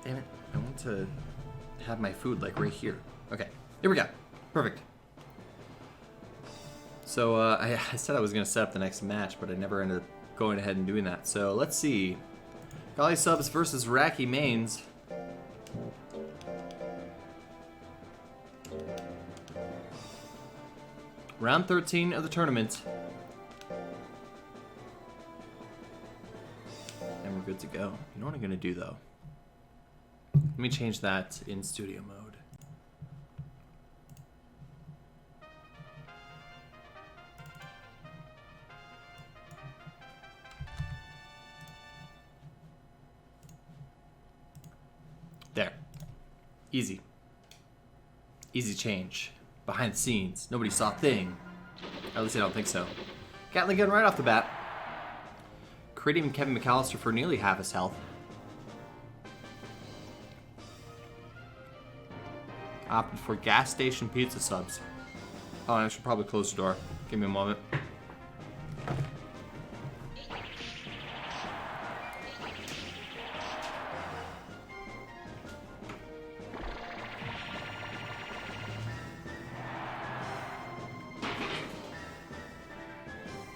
Damn it. I want to have my food, like, right here. Okay. Here we go. Perfect. So, I said I was going to set up the next match, but I never ended up going ahead and doing that. So, let's see. Golly Subs versus Racky Mains. Round 13 of the tournament. And we're good to go. You know what I'm going to do, though? Let me change that in studio mode. There. Easy. Easy change. Behind the scenes. Nobody saw a thing. At least I don't think so. Gatling gun right off the bat. Creating Kevin McAllister for nearly half his health. Opted for gas station pizza subs. Oh, and I should probably close the door. Give me a moment.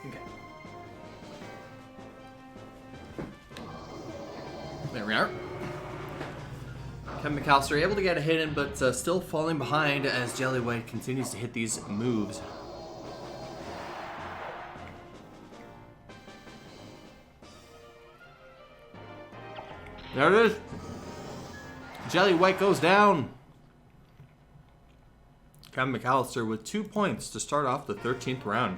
Okay. There we are. Kevin McAllister able to get a hit in, but still falling behind as Jelly White continues to hit these moves. There it is. Jelly White goes down. Kevin McAllister with 2 points to start off the 13th round.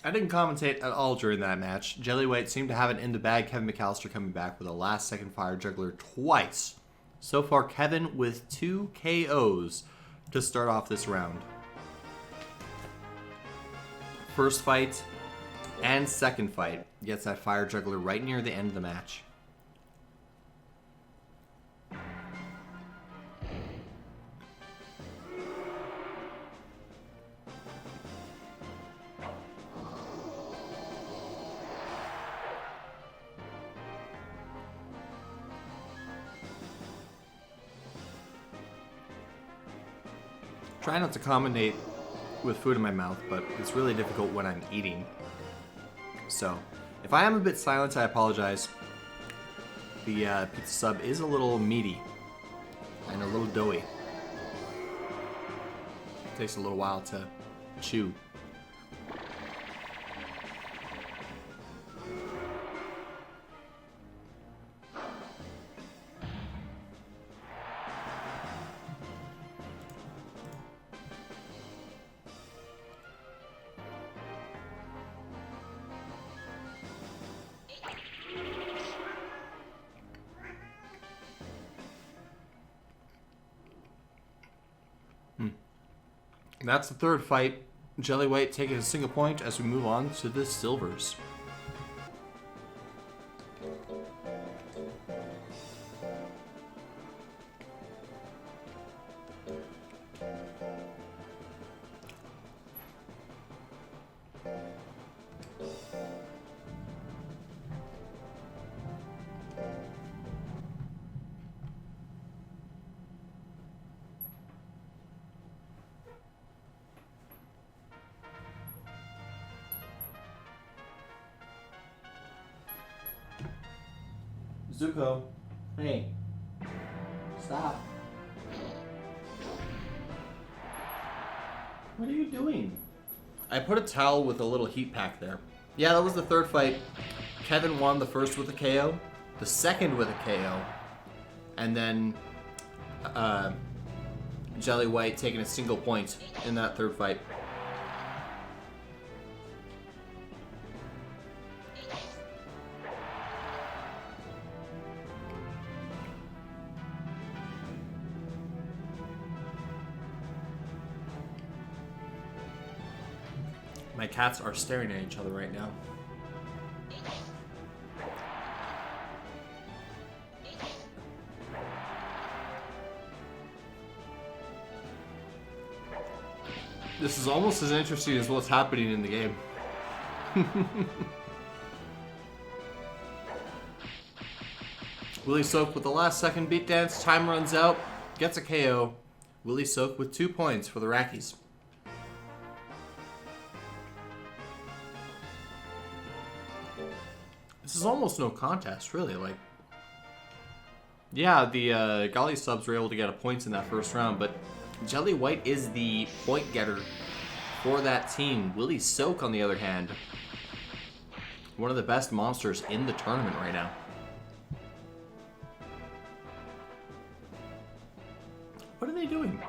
I didn't commentate at all during that match. Jelly White seemed to have it in the bag. Kevin McAllister coming back with a last second fire juggler twice. So far, Kevin with 2 KOs to start off this round. First fight and second fight gets that fire juggler right near the end of the match. Try not to commentate with food in my mouth, but it's really difficult when I'm eating. So, if I am a bit silent, I apologize. The pizza sub is a little meaty and a little doughy. It takes a little while to chew. That's the third fight. Jelly White taking a single point as we move on to the silvers. Zuko. Hey. Stop. What are you doing? I put a towel with a little heat pack there. Yeah, that was the third fight. Kevin won the first with a KO, the second with a KO, and then Jelly White taking a single point in that third fight. My cats are staring at each other right now. This is almost as interesting as what's happening in the game. Willie Soak with the last second beat dance. Time runs out. Gets a KO. Willie Soak with 2 points for the Rackies. This is almost no contest, really. Like, yeah, the Golly subs were able to get a points in that first round, but Jelly White is the point getter for that team. Willie Soak, on the other hand, one of the best monsters in the tournament right now. What are they doing?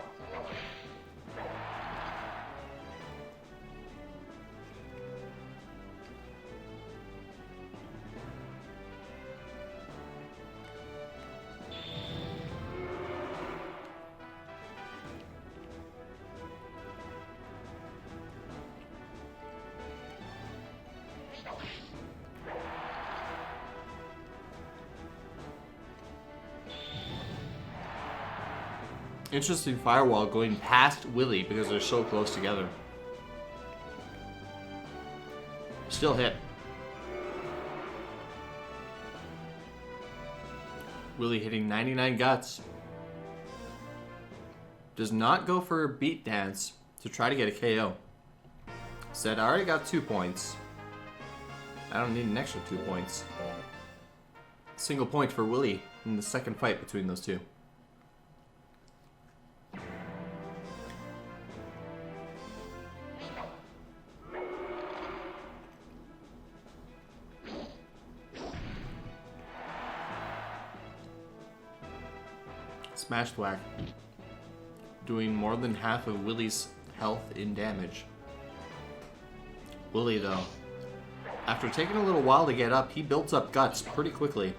Interesting firewall going past Willie because they're so close together. Still hit. Willie hitting 99 guts. Does not go for a beat dance to try to get a KO. Said, I already got 2 points. I don't need an extra 2 points. Single point for Willie in the second fight between those two. Smash Thwack. Doing more than half of Willie's health in damage. Willie, though, after taking a little while to get up, he builds up guts pretty quickly.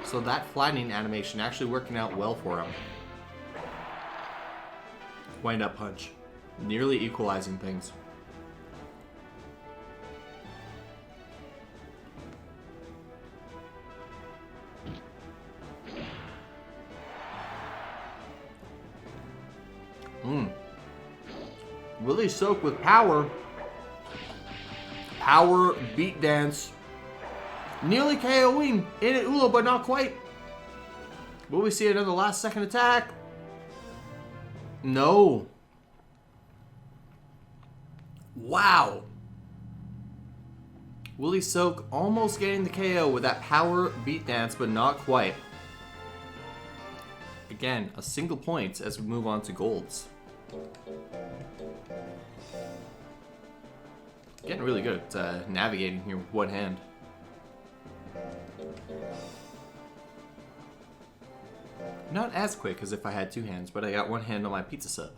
So that flattening animation actually working out well for him. Wind up punch. Nearly equalizing things. Willie Soak with power. Power beat dance. Nearly KOing in it, Ulo, but not quite. Will we see another last second attack? No. Wow. Willie Soak almost getting the KO with that power beat dance, but not quite. Again, a single point as we move on to golds. Getting really good at navigating here with one hand. Not as quick as if I had 2 hands, but I got 1 hand on my pizza sub.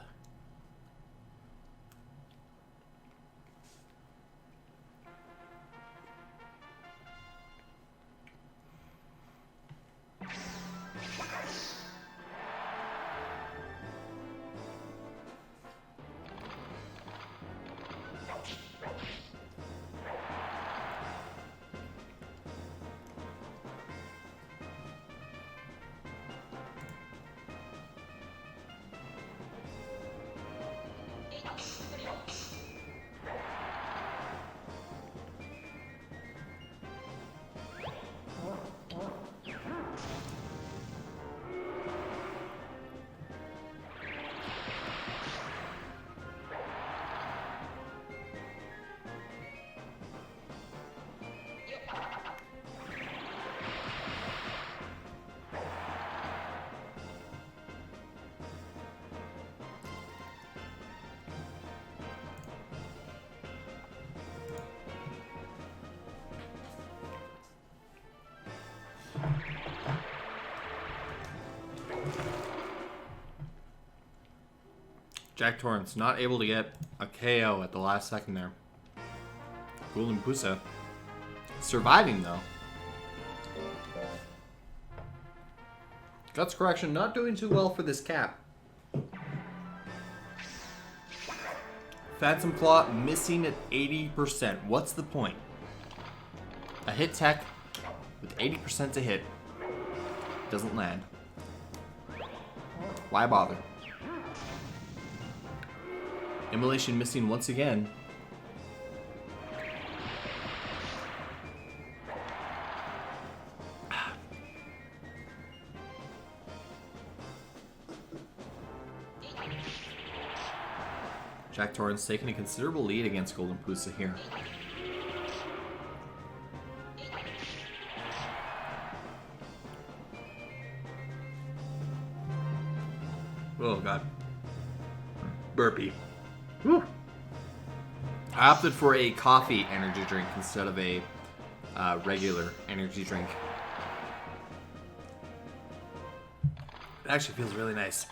Jack Torrance not able to get a KO at the last second there. Golden Pusa surviving though. Guts correction not doing too well for this cap. Phantom Claw missing at 80%. What's the point? A hit tech with 80% to hit doesn't land. Why bother? Immolation missing once again. Jack Torrance taking a considerable lead against Golden Pusa here. Oh god. Burpee. Whew. I opted for a coffee energy drink instead of a regular energy drink. It actually feels really nice.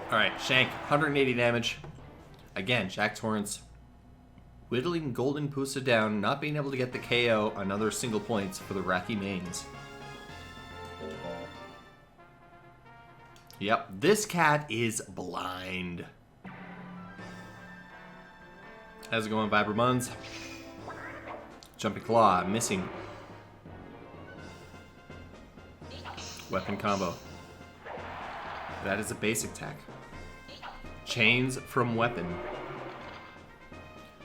Alright, Shank, 180 damage. Again, Jack Torrance whittling Golden Pusa down, not being able to get the KO, another single point for the Racky Mains. Yep, this cat is blind. How's it going, Viper Buns? Jumping Claw, missing. Weapon combo. That is a basic tech. Chains from weapon.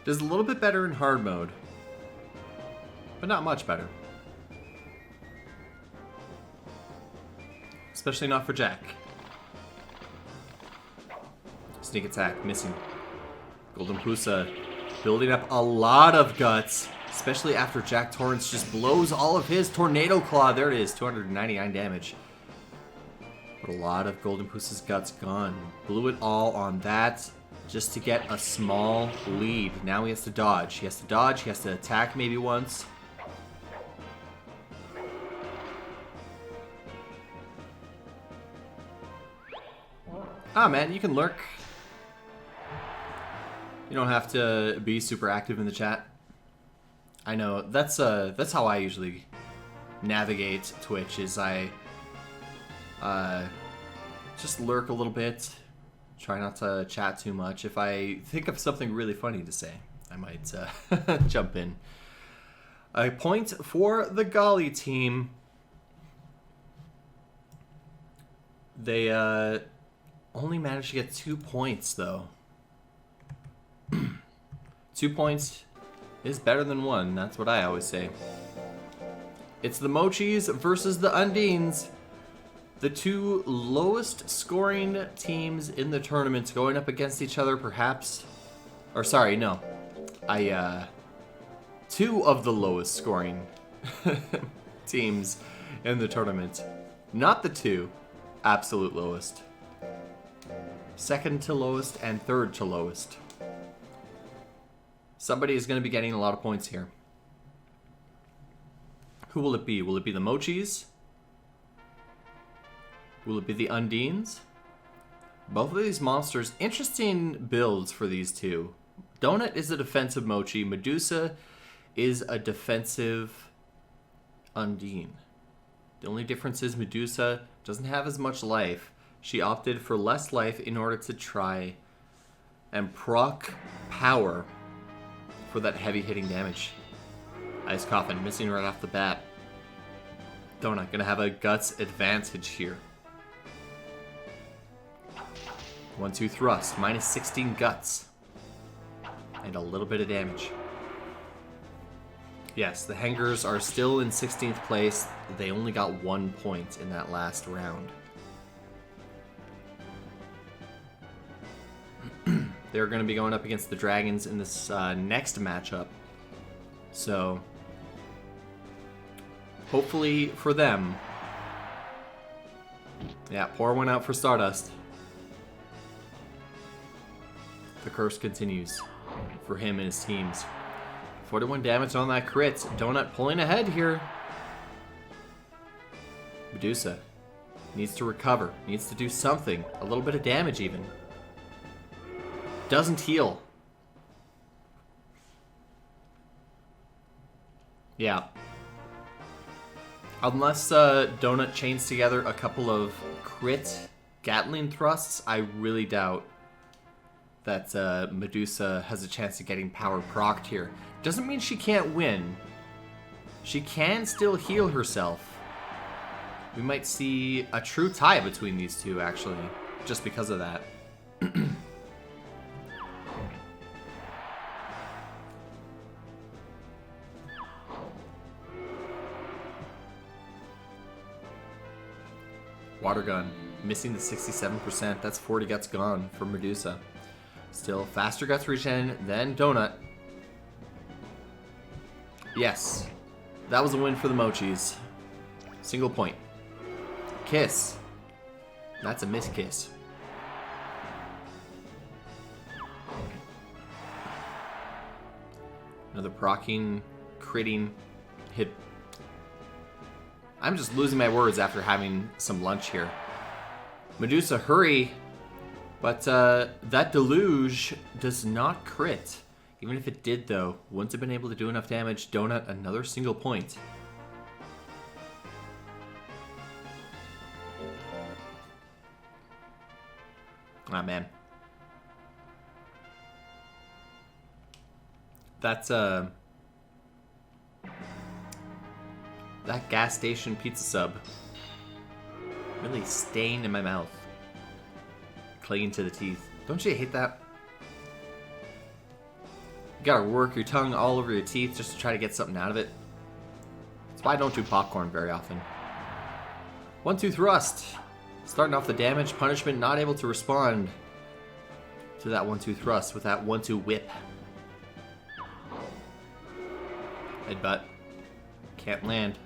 Does a little bit better in hard mode, but not much better. Especially not for Jack. Sneak attack, missing. Golden Pusa building up a lot of guts, especially after Jack Torrance just blows all of his Tornado Claw. There it is, 299 damage. But a lot of Golden Pusa's guts gone. Blew it all on that just to get a small lead. Now he has to dodge. He has to dodge. He has to attack maybe once. Ah, man, you can lurk. You don't have to be super active in the chat. I know that's how I usually navigate Twitch. Is I just lurk a little bit. Try not to chat too much. If I think of something really funny to say, I might jump in. A point for the Golly team. They only managed to get 2 points, though. 2 points is better than 1. That's what I always say. It's the Mochis versus the Undines. The two lowest scoring teams in the tournament going up against each other, perhaps. Or sorry, no. Two of the lowest scoring teams in the tournament. Not the two absolute lowest. Second to lowest and third to lowest. Somebody is going to be getting a lot of points here. Who will it be? Will it be the Mochis? Will it be the Undines? Both of these monsters, interesting builds for these two. Donut is a defensive Mochi. Medusa is a defensive Undine. The only difference is Medusa doesn't have as much life. She opted for less life in order to try and proc power for that heavy hitting damage. Ice Coffin missing right off the bat. Donut gonna have a guts advantage here. 1-2 thrust, minus 16 guts. And a little bit of damage. Yes, the Hangers are still in 16th place. They only got 1 point in that last round. They're going to be going up against the Dragons in this next matchup. So, hopefully for them. Yeah, pour one out for Stardust. The curse continues for him and his teams. 41 damage on that crit. Donut pulling ahead here. Medusa Needs to recover. Needs to do something. A little bit of damage even. Doesn't heal. Yeah. Unless Donut chains together a couple of crit Gatling thrusts, I really doubt that Medusa has a chance of getting power procced here. Doesn't mean she can't win. She can still heal herself. We might see a true tie between these two, actually, just because of that. Water gun, missing the 67%. That's 40 guts gone for Medusa. Still faster guts regen than Donut. Yes, that was a win for the Mochis. Single point. Kiss. That's a miss kiss. Another procking, critting hit. I'm just losing my words after having some lunch here. Medusa, hurry. But that deluge does not crit. Even if it did, though, wouldn't have been able to do enough damage. Donut, another single point. Ah, man. That's, that gas station pizza sub really staying in my mouth. Clinging to the teeth. Don't you hate that? You gotta work your tongue all over your teeth just to try to get something out of it. That's why I don't do popcorn very often. 1-2 thrust. Starting off the damage, punishment, not able to respond to that 1-2 thrust with that 1-2 whip. Headbutt. Can't land.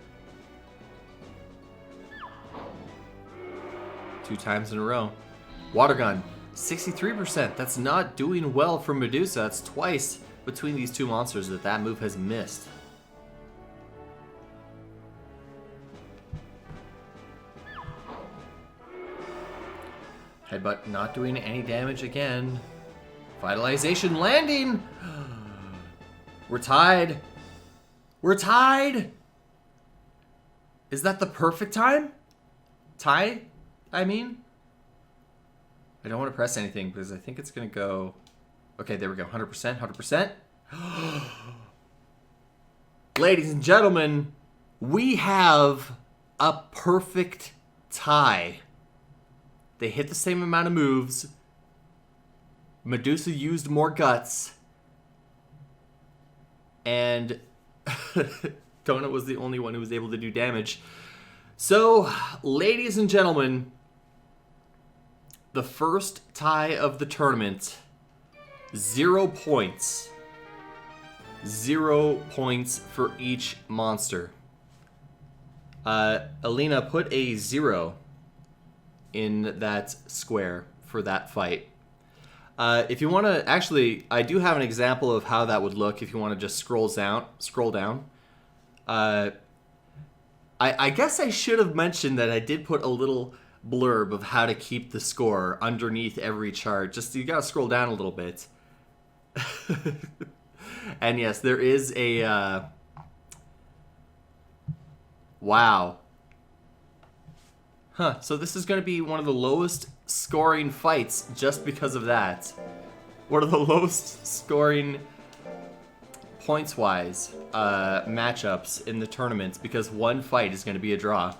2 times in a row. Water gun. 63%. That's not doing well for Medusa. That's twice between these two monsters that move has missed. Headbutt not doing any damage again. Vitalization landing! We're tied. We're tied! Is that the perfect time? Tie, I mean? I don't want to press anything because I think it's going to go... Okay, there we go. 100%, 100%. Ladies and gentlemen, we have a perfect tie. They hit the same amount of moves. Medusa used more guts. And Donut was the only one who was able to do damage. So, ladies and gentlemen, the first tie of the tournament, 0 points. 0 points for each monster. Alina, put a 0 in that square for that fight. If you want to, actually, I do have an example of how that would look if you want to just scroll down. I guess I should have mentioned that I did put a little blurb of how to keep the score underneath every chart. Just, you gotta scroll down a little bit. And yes, there is a, wow. Huh, so this is going to be one of the lowest scoring fights just because of that. One of the lowest scoring points-wise matchups in the tournament because one fight is going to be a draw.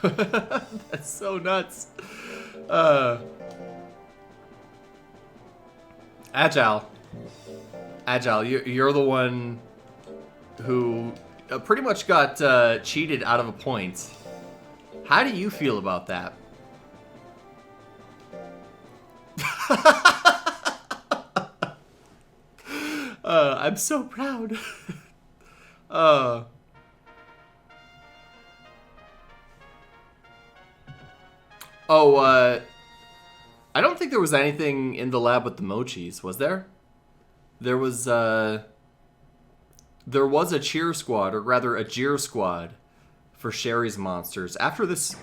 That's so nuts. Agile, you're the one who pretty much got cheated out of a point. How do you feel about that? I'm so proud. I don't think there was anything in the lab with the mochis, was there? There was a cheer squad, or rather a jeer squad, for Sherry's monsters. After this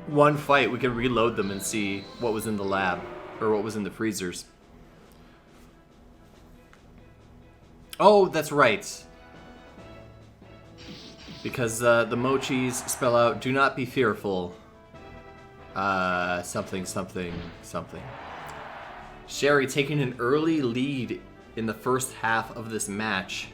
one fight, we can reload them and see what was in the lab, or what was in the freezers. Oh, that's right. Because the mochis spell out, do not be fearful. Something, something, something. Sherry taking an early lead in the first half of this match.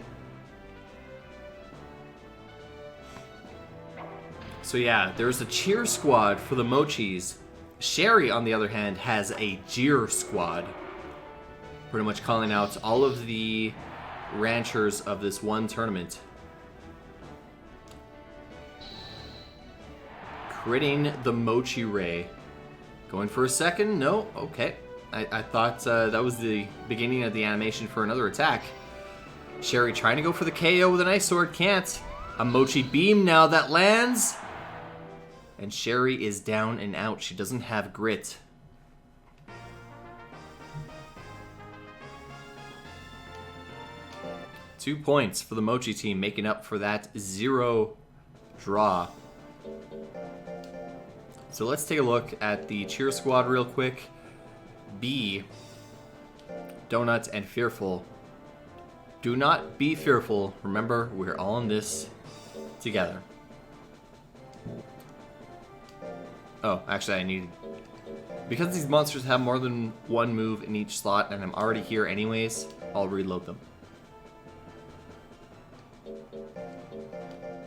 So yeah, there's a cheer squad for the mochis. Sherry, on the other hand, has a jeer squad. Pretty much calling out all of the ranchers of this one tournament. Critting the Mochi Ray. Going for a second? No? Okay. I thought that was the beginning of the animation for another attack. Sherry trying to go for the KO with an ice sword. Can't. A Mochi Beam now that lands. And Sherry is down and out. She doesn't have grit. Two points for the Mochi team, making up for that 0 draw. So let's take a look at the cheer squad real quick. B, Donut, and Fearful. Do not be fearful. Remember, we're all in this together. Oh, actually I need... Because these monsters have more than one move in each slot, and I'm already here anyways, I'll reload them.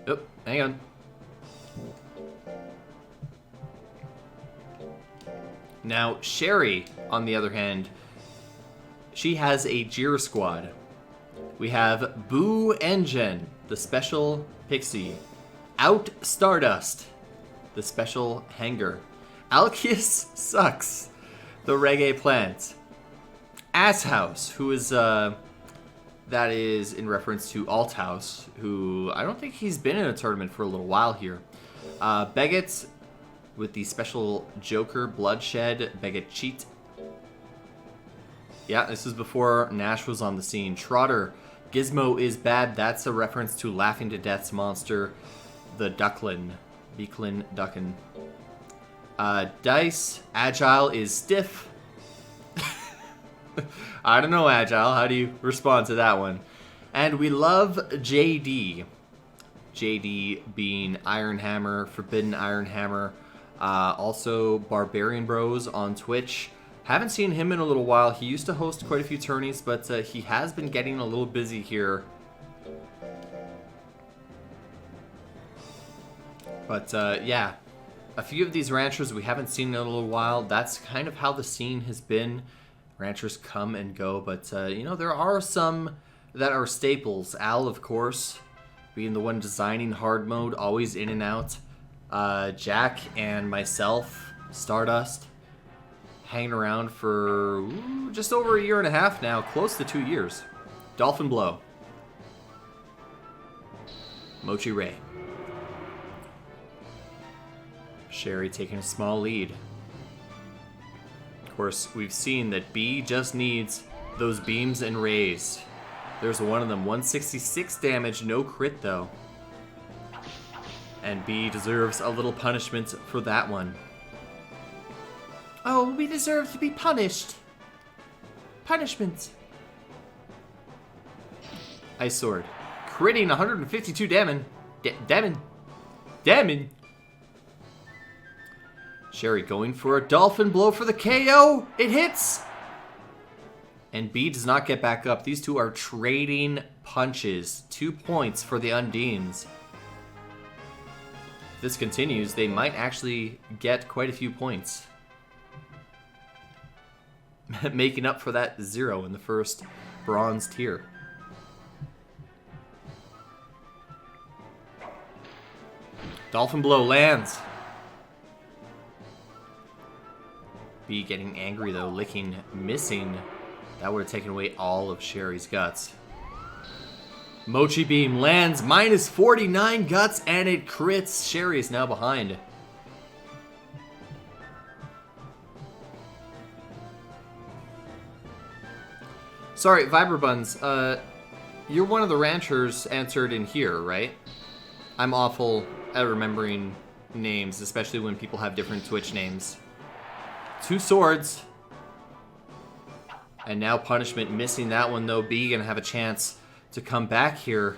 Oh, hang on. Now, Sherry, on the other hand, she has a jeer squad. We have Boo Engine, the special pixie. Out Stardust, the special hanger. Alkius Sucks, the reggae plant. Ass House, who is, that is in reference to Alt House, who I don't think he's been in a tournament for a little while here. Beggett with the special Joker Bloodshed, Beggett Cheat. Yeah, this is before Nash was on the scene. Trotter, Gizmo is bad. That's a reference to Laughing to Death's monster, the Ducklin. Beaklin Duckin. Dice, Agile is stiff. I don't know, Agile. How do you respond to that one? And we love JD. JD being Iron Hammer, Forbidden Iron Hammer. Also Barbarian Bros on Twitch. Haven't seen him in a little while. He used to host quite a few tourneys, but he has been getting a little busy here. But yeah, a few of these ranchers we haven't seen in a little while. That's kind of how the scene has been. Ranchers come and go, but you know, there are some that are staples. Al, of course, being the one designing hard mode, always in and out. Jack and myself, Stardust, hanging around for just over 1.5 years now, close to 2 years. Dolphin Blow. Mochi Ray. Sherry taking a small lead. Of course, we've seen that B just needs those beams and rays. There's one of them. 166 damage, no crit though. And B deserves a little punishment for that one. Oh, we deserve to be punished. Punishment. Ice Sword. Critting 152 damage. Damage. Sherry going for a Dolphin Blow for the KO. It hits. And B does not get back up. These two are trading punches. 2 points for the Undines. If this continues, they might actually get quite a few points. Making up for that 0 in the first bronze tier. Dolphin Blow lands. B getting angry though, licking, missing. That would have taken away all of Sherry's guts. Mochi Beam lands, minus 49 guts, and it crits. Sherry is now behind. Sorry, Vibrabuns, you're one of the ranchers answered in here, right? I'm awful. at remembering names, especially when people have different Twitch names. 2 swords. And now Punishment missing that one, though. B gonna have a chance to come back here.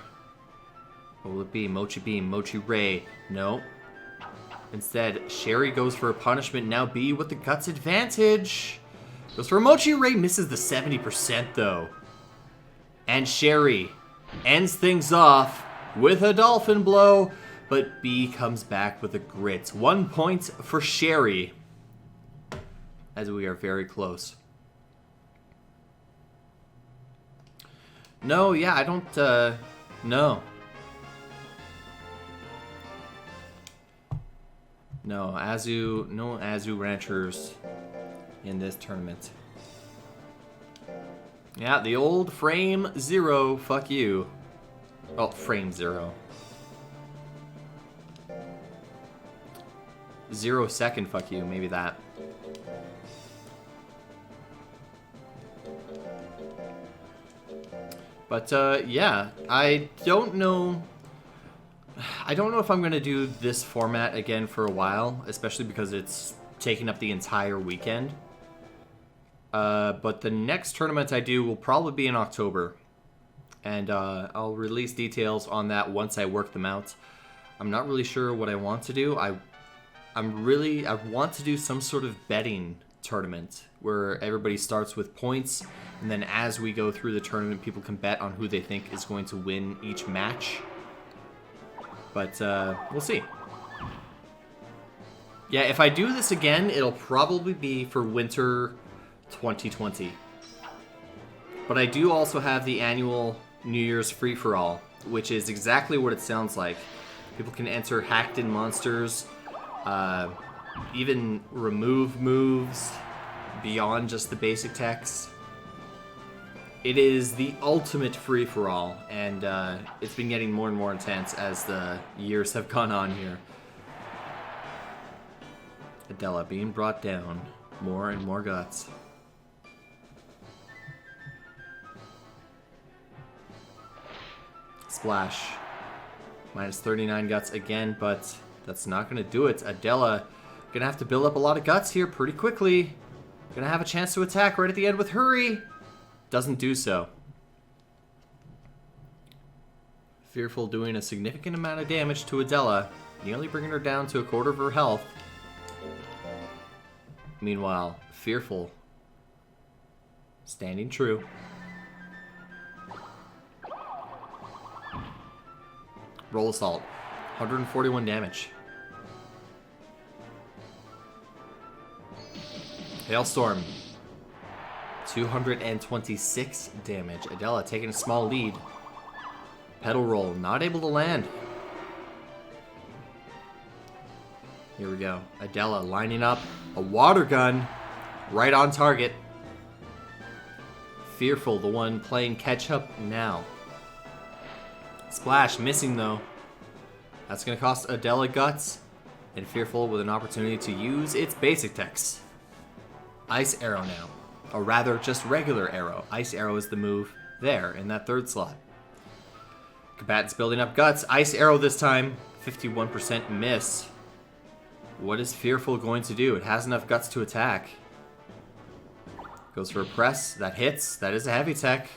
What will it be? Mochi Beam, Mochi Ray. No. Instead, Sherry goes for a Punishment. Now B with the Guts advantage. Goes for a Mochi Ray. Misses the 70%, though. And Sherry ends things off with a Dolphin Blow. But B comes back with a Grit. 1 point for Sherry. As we are very close. No, yeah, I don't, no. No, no Azu Ranchers in this tournament. Yeah, the old frame 0, fuck you. Oh, frame 0. 0 second, fuck you, maybe that. But, yeah, I don't know if I'm going to do this format again for a while, especially because it's taking up the entire weekend. But the next tournament I do will probably be in October. And I'll release details on that once I work them out. I'm not really sure what I want to do. I want to do some sort of betting tournament where everybody starts with points, and then as we go through the tournament, people can bet on who they think is going to win each match. But we'll see. Yeah, if I do this again, it'll probably be for winter 2020. But I do also have the annual New Year's free-for-all, which is exactly what it sounds like. People can enter hacked-in monsters, even remove moves beyond just the basic text. It is the ultimate free-for-all, and it's been getting more and more intense as the years have gone on here. Adela being brought down. More and more guts. Splash. Minus 39 guts again, but that's not going to do it. Adela going to have to build up a lot of guts here pretty quickly. Going to have a chance to attack right at the end with Hurry. Doesn't do so. Fearful doing a significant amount of damage to Adela, nearly bringing her down to a quarter of her health. Meanwhile, Fearful standing true. Roll Assault, 141 damage. Hailstorm, 226 damage. Adela taking a small lead. Pedal Roll, not able to land. Here we go. Adela lining up a water gun right on target. Fearful, the one playing catch up now. Splash, missing though. That's going to cost Adela guts. And Fearful with an opportunity to use its basic text. Ice Arrow now. Or rather, just regular arrow. Ice Arrow is the move there in that third slot. Combatants building up guts. Ice Arrow this time. 51% miss. What is Fearful going to do? It has enough guts to attack. Goes for a press. That hits. That is a heavy tech.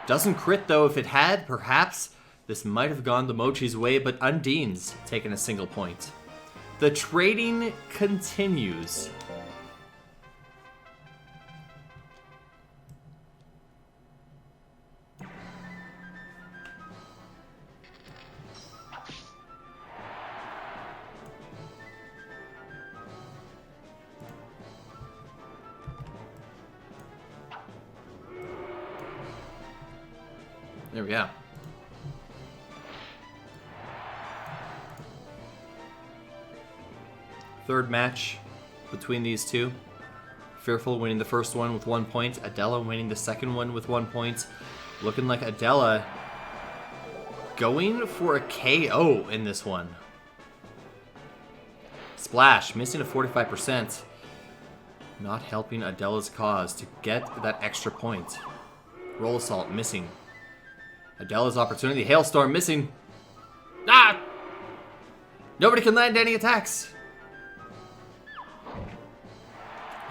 Doesn't crit though. If it had, perhaps this might have gone the Mochi's way, but Undine's taken a single point. The trading continues. There we go. Third match between these two. Fearful winning the first one with 1 point. Adela winning the second one with 1 point. Looking like Adela going for a KO in this one. Splash, missing a 45%. Not helping Adela's cause to get that extra point. Roll Assault, missing. Adela's opportunity. Hailstorm, missing. Ah! Nobody can land any attacks.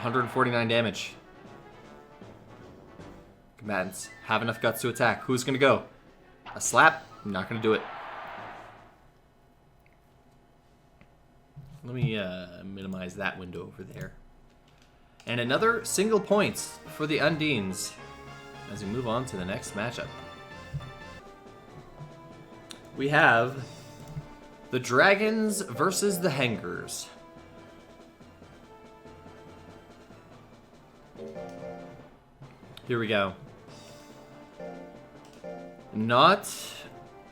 149 damage. Combatants have enough guts to attack. Who's gonna go? A slap? I'm not gonna do it. Let me minimize that window over there. And another single point for the Undines as we move on to the next matchup. We have the Dragons versus the Hangers. Here we go. Not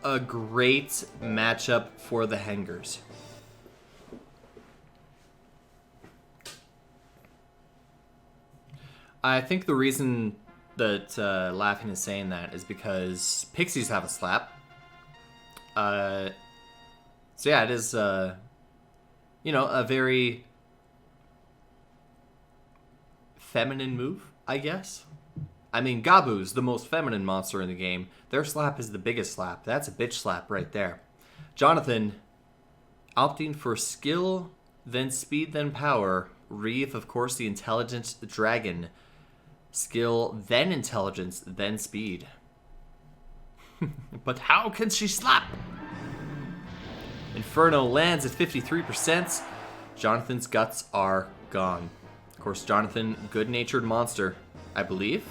a great matchup for the Hangers. I think the reason that Laughing is saying that is because Pixies have a slap. So yeah, it is, a very feminine move, I guess. I mean, Gabu's the most feminine monster in the game. Their slap is the biggest slap. That's a bitch slap right there. Jonathan opting for skill, then speed, then power. Reeve, of course, the intelligent dragon. Skill, then intelligence, then speed. But how can she slap? Inferno lands at 53%. Jonathan's guts are gone. Of course, Jonathan, good-natured monster, I believe.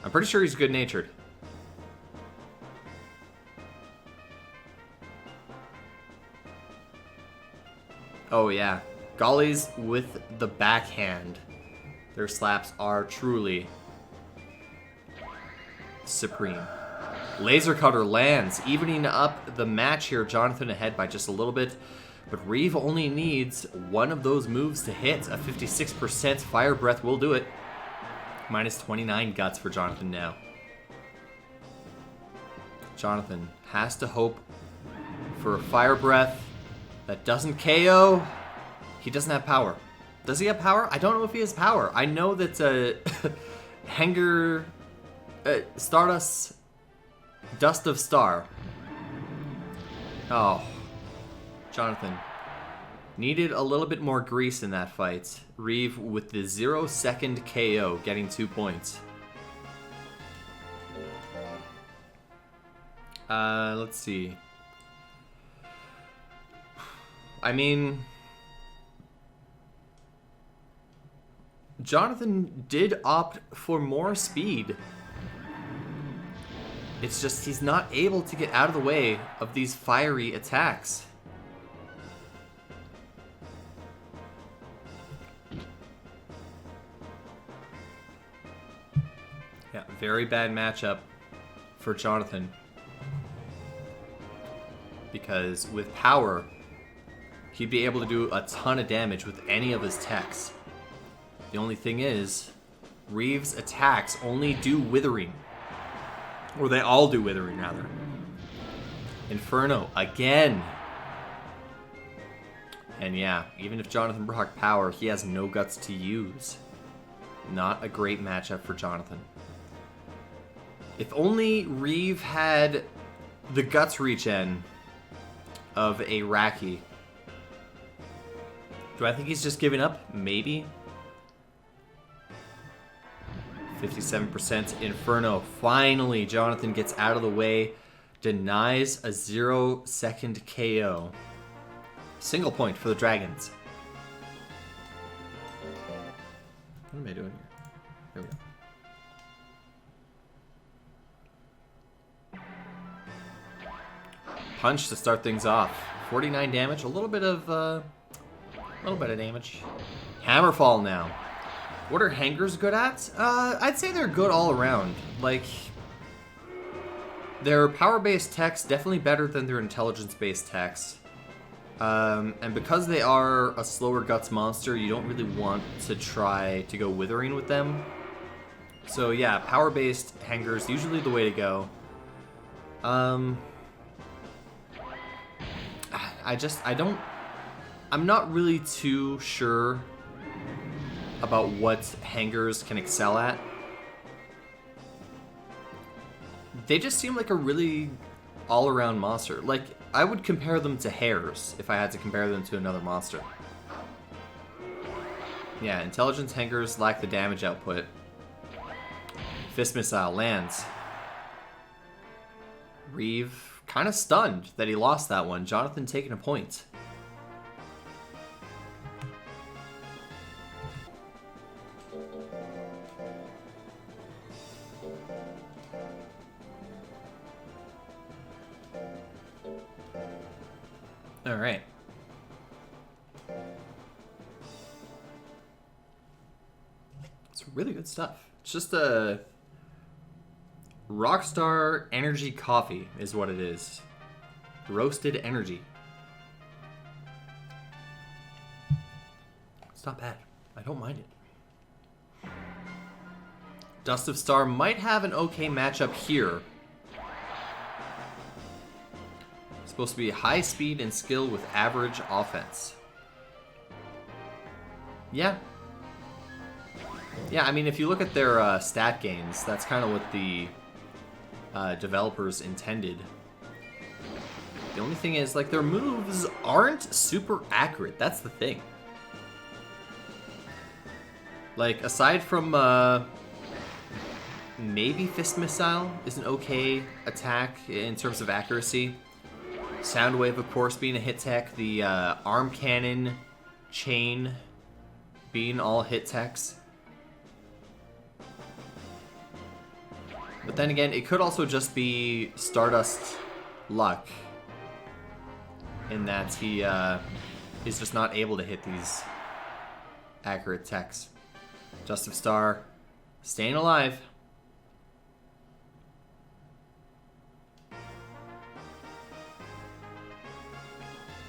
I'm pretty sure he's good-natured. Oh yeah, Gollies with the backhand. Their slaps are truly supreme. Laser Cutter lands, evening up the match here. Jonathan ahead by just a little bit, but Reeve only needs one of those moves to hit. A 56% Fire Breath will do it. Minus 29 guts for Jonathan now. Jonathan has to hope for a Fire Breath that doesn't KO. He doesn't have power. Does he have power? I don't know if he has power. I know that Hanger, Stardust, Dust of Star. Oh, Jonathan needed a little bit more grease in that fight. Reeve with the 0-second KO, getting 2 points. Let's see. I mean, Jonathan did opt for more speed. It's just he's not able to get out of the way of these fiery attacks. Yeah, very bad matchup for Jonathan. Because with power, he'd be able to do a ton of damage with any of his techs. The only thing is, Reeve's attacks only do withering. Or they all do withering, rather. Inferno, again. And yeah, even if Jonathan brought power, he has no guts to use. Not a great matchup for Jonathan. If only Reeve had the guts regen of a Raki. Do I think he's just giving up? Maybe. 57% Inferno. Finally, Jonathan gets out of the way. Denies a 0-second KO. Single point for the Dragons. What am I doing here? Here we go. Punch to start things off. 49 damage. A little bit of damage. Hammerfall now. What are Hangers good at? I'd say they're good all around. Like, their power-based techs definitely better than their intelligence-based techs. And because they are a slower guts monster, you don't really want to try to go withering with them. So yeah, power-based Hangers usually the way to go. I'm not really too sure about what Hangers can excel at. They just seem like a really all-around monster. Like, I would compare them to hares if I had to compare them to another monster. Yeah, intelligence hangers lack the damage output. Fist missile lands. Reeve kind of stunned that he lost that one. Jonathan taking a point. All right. It's really good stuff. It's just a Rockstar Energy Coffee is what it is. Roasted energy. It's not bad. I don't mind it. Dust of Star might have an okay matchup here. Supposed to be high speed and skill with average offense. Yeah. Yeah, I mean, if you look at their stat gains, that's kind of what the developers intended. The only thing is, like, their moves aren't super accurate. That's the thing. Like, aside from maybe Fist Missile is an okay attack in terms of accuracy. Sound Wave, of course, being a hit tech. The Arm Cannon, Chain being all hit techs. But then again, it could also just be Stardust luck in that he is just not able to hit these accurate techs. Dust of Star staying alive.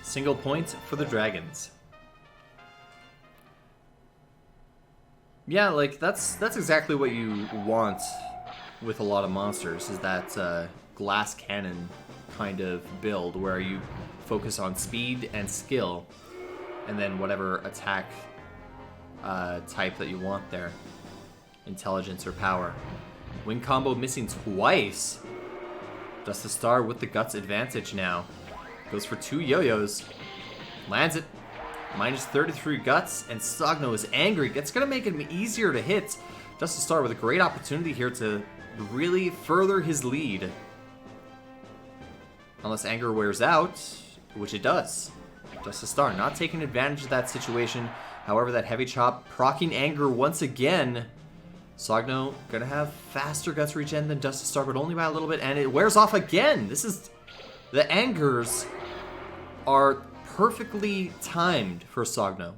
Single point for the Dragons. Yeah, like that's exactly what you want with a lot of monsters, is that glass cannon kind of build where you focus on speed and skill, and then whatever attack type that you want there, intelligence or power. Wing combo missing twice. Dust of Star with the guts advantage now. Goes for 2 yo-yos. Lands it. Minus 33 guts, and Sogno is angry. It's going to make him easier to hit. Dust of Star with a great opportunity here to really further his lead. Unless anger wears out, which it does. Dust of Star not taking advantage of that situation. However, that heavy chop proccing anger once again. Sogno going to have faster guts regen than Dust of Star, but only by a little bit, and it wears off again. This is... The angers are perfectly timed for Sogno.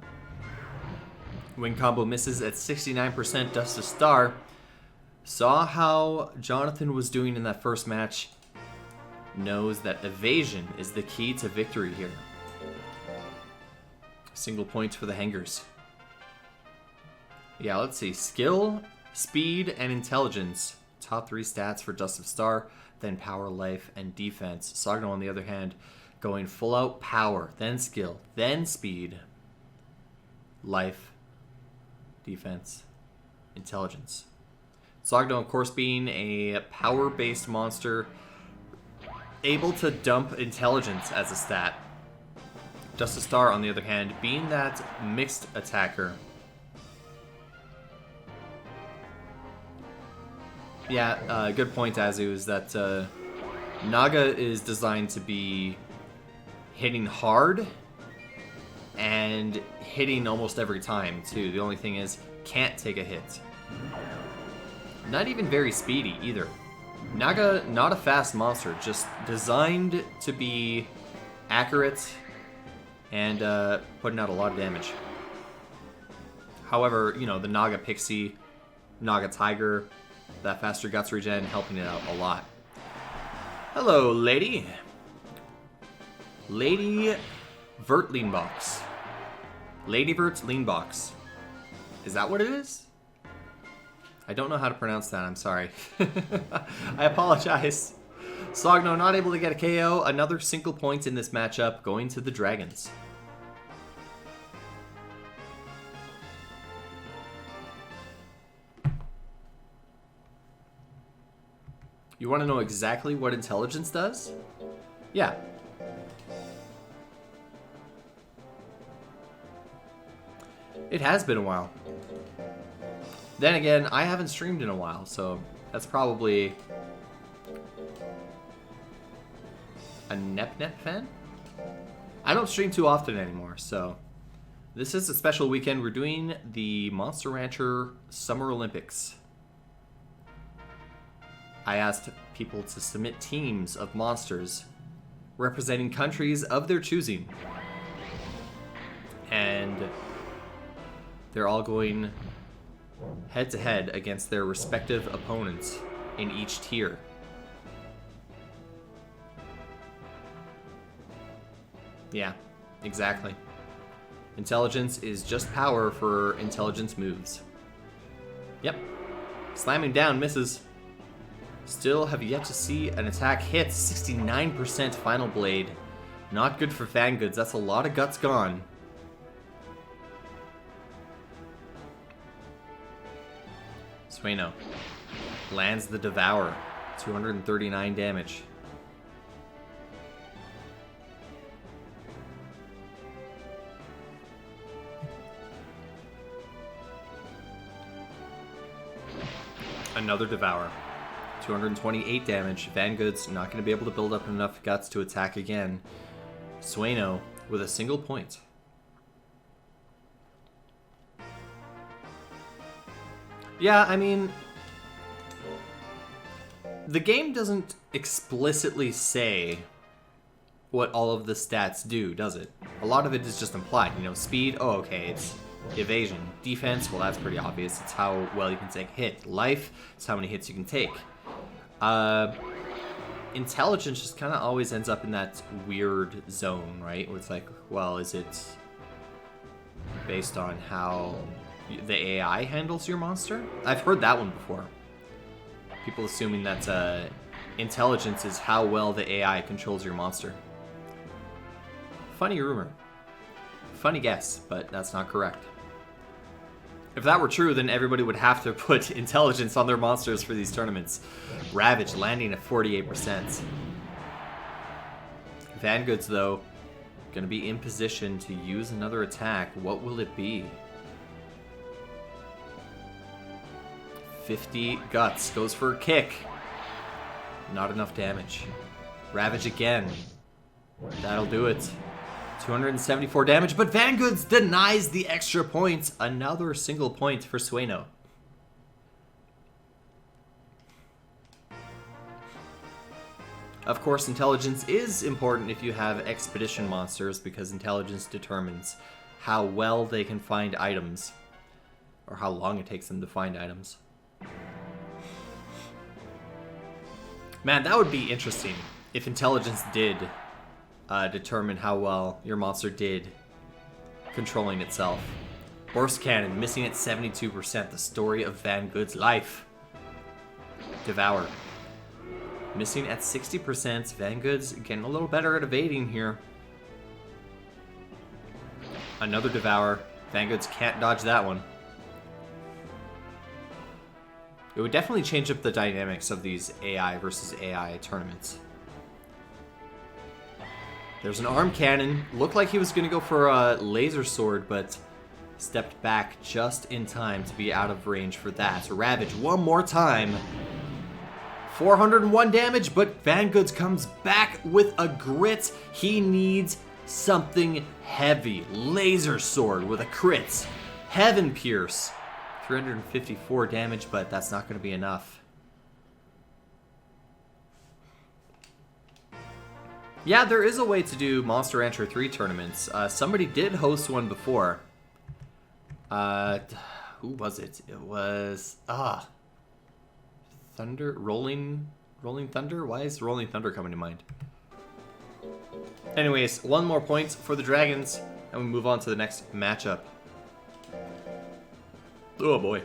Wing combo misses at 69%. Dust of Star saw how Jonathan was doing in that first match. Knows that evasion is the key to victory here. Single points for the hangers. Yeah, let's see. Skill, speed, and intelligence. Top 3 stats for Dust of Star. Then power, life, and defense. Sogno, on the other hand, going full out power, then skill, then speed, life, defense, intelligence. Sogno, of course, being a power-based monster, able to dump intelligence as a stat. Dust of Star, on the other hand, being that mixed attacker. Yeah, good point, Azu, is that Naga is designed to be hitting hard and hitting almost every time, too. The only thing is, can't take a hit. Not even very speedy, either. Naga, not a fast monster, just designed to be accurate and putting out a lot of damage. However, you know, the Naga Pixie, Naga Tiger, that faster guts regen helping it out a lot. Hello, lady. Lady Vert Leanbox. Lady Vert's Leanbox. Is that what it is? I don't know how to pronounce that, I'm sorry. I apologize. Sogno not able to get a KO. Another single point in this matchup going to the Dragons. You want to know exactly what intelligence does? Yeah. It has been a while. Then again, I haven't streamed in a while, so that's probably a Nep fan? I don't stream too often anymore, so this is a special weekend. We're doing the Monster Rancher Summer Olympics. I asked people to submit teams of monsters representing countries of their choosing. And they're all going head to head against their respective opponents in each tier. Yeah, exactly. Intelligence is just power for intelligence moves. Yep. Slamming down misses. Still have yet to see an attack hit. 69% final blade. Not good for fan goods. That's a lot of guts gone. Sueno lands the Devour. 239 damage. Another Devour. 228 damage. Vangood's not going to be able to build up enough guts to attack again. Sueno with a single point. Yeah, I mean, the game doesn't explicitly say what all of the stats do, does it? A lot of it is just implied. You know, speed, oh, okay, it's evasion. Defense, well, that's pretty obvious. It's how well you can take a hit. Life, it's how many hits you can take. Intelligence just kind of always ends up in that weird zone, right? Where it's like, well, is it based on how the AI handles your monster? I've heard that one before. People assuming that intelligence is how well the AI controls your monster. Funny rumor. Funny guess, but that's not correct. If that were true, then everybody would have to put intelligence on their monsters for these tournaments. Ravage landing at 48%. Vangood's, though, going to be in position to use another attack. What will it be? 50 guts. Goes for a kick. Not enough damage. Ravage again. That'll do it. 274 damage, but Vangood's denies the extra points. Another single point for Sueno. Of course, intelligence is important if you have expedition monsters, because intelligence determines how well they can find items, or how long it takes them to find items. Man, that would be interesting if intelligence did determine how well your monster did controlling itself. Burst Cannon missing at 72%. The story of Vangood's life. Devour missing at 60%. Vangood's getting a little better at evading here. Another Devour. Vangood's can't dodge that one. It would definitely change up the dynamics of these AI versus AI tournaments. There's an arm cannon. Looked like he was going to go for a laser sword, but stepped back just in time to be out of range for that. Ravage one more time. 401 damage, but Vangood's comes back with a grit. He needs something heavy. Laser sword with a crit. Heaven Pierce. 354 damage, but that's not going to be enough. Yeah, there is a way to do Monster Rancher 3 tournaments. Somebody did host one before. Who was it? It was... Thunder? Rolling Thunder? Why is Rolling Thunder coming to mind? Anyways, one more point for the Dragons, and we move on to the next matchup. Oh boy.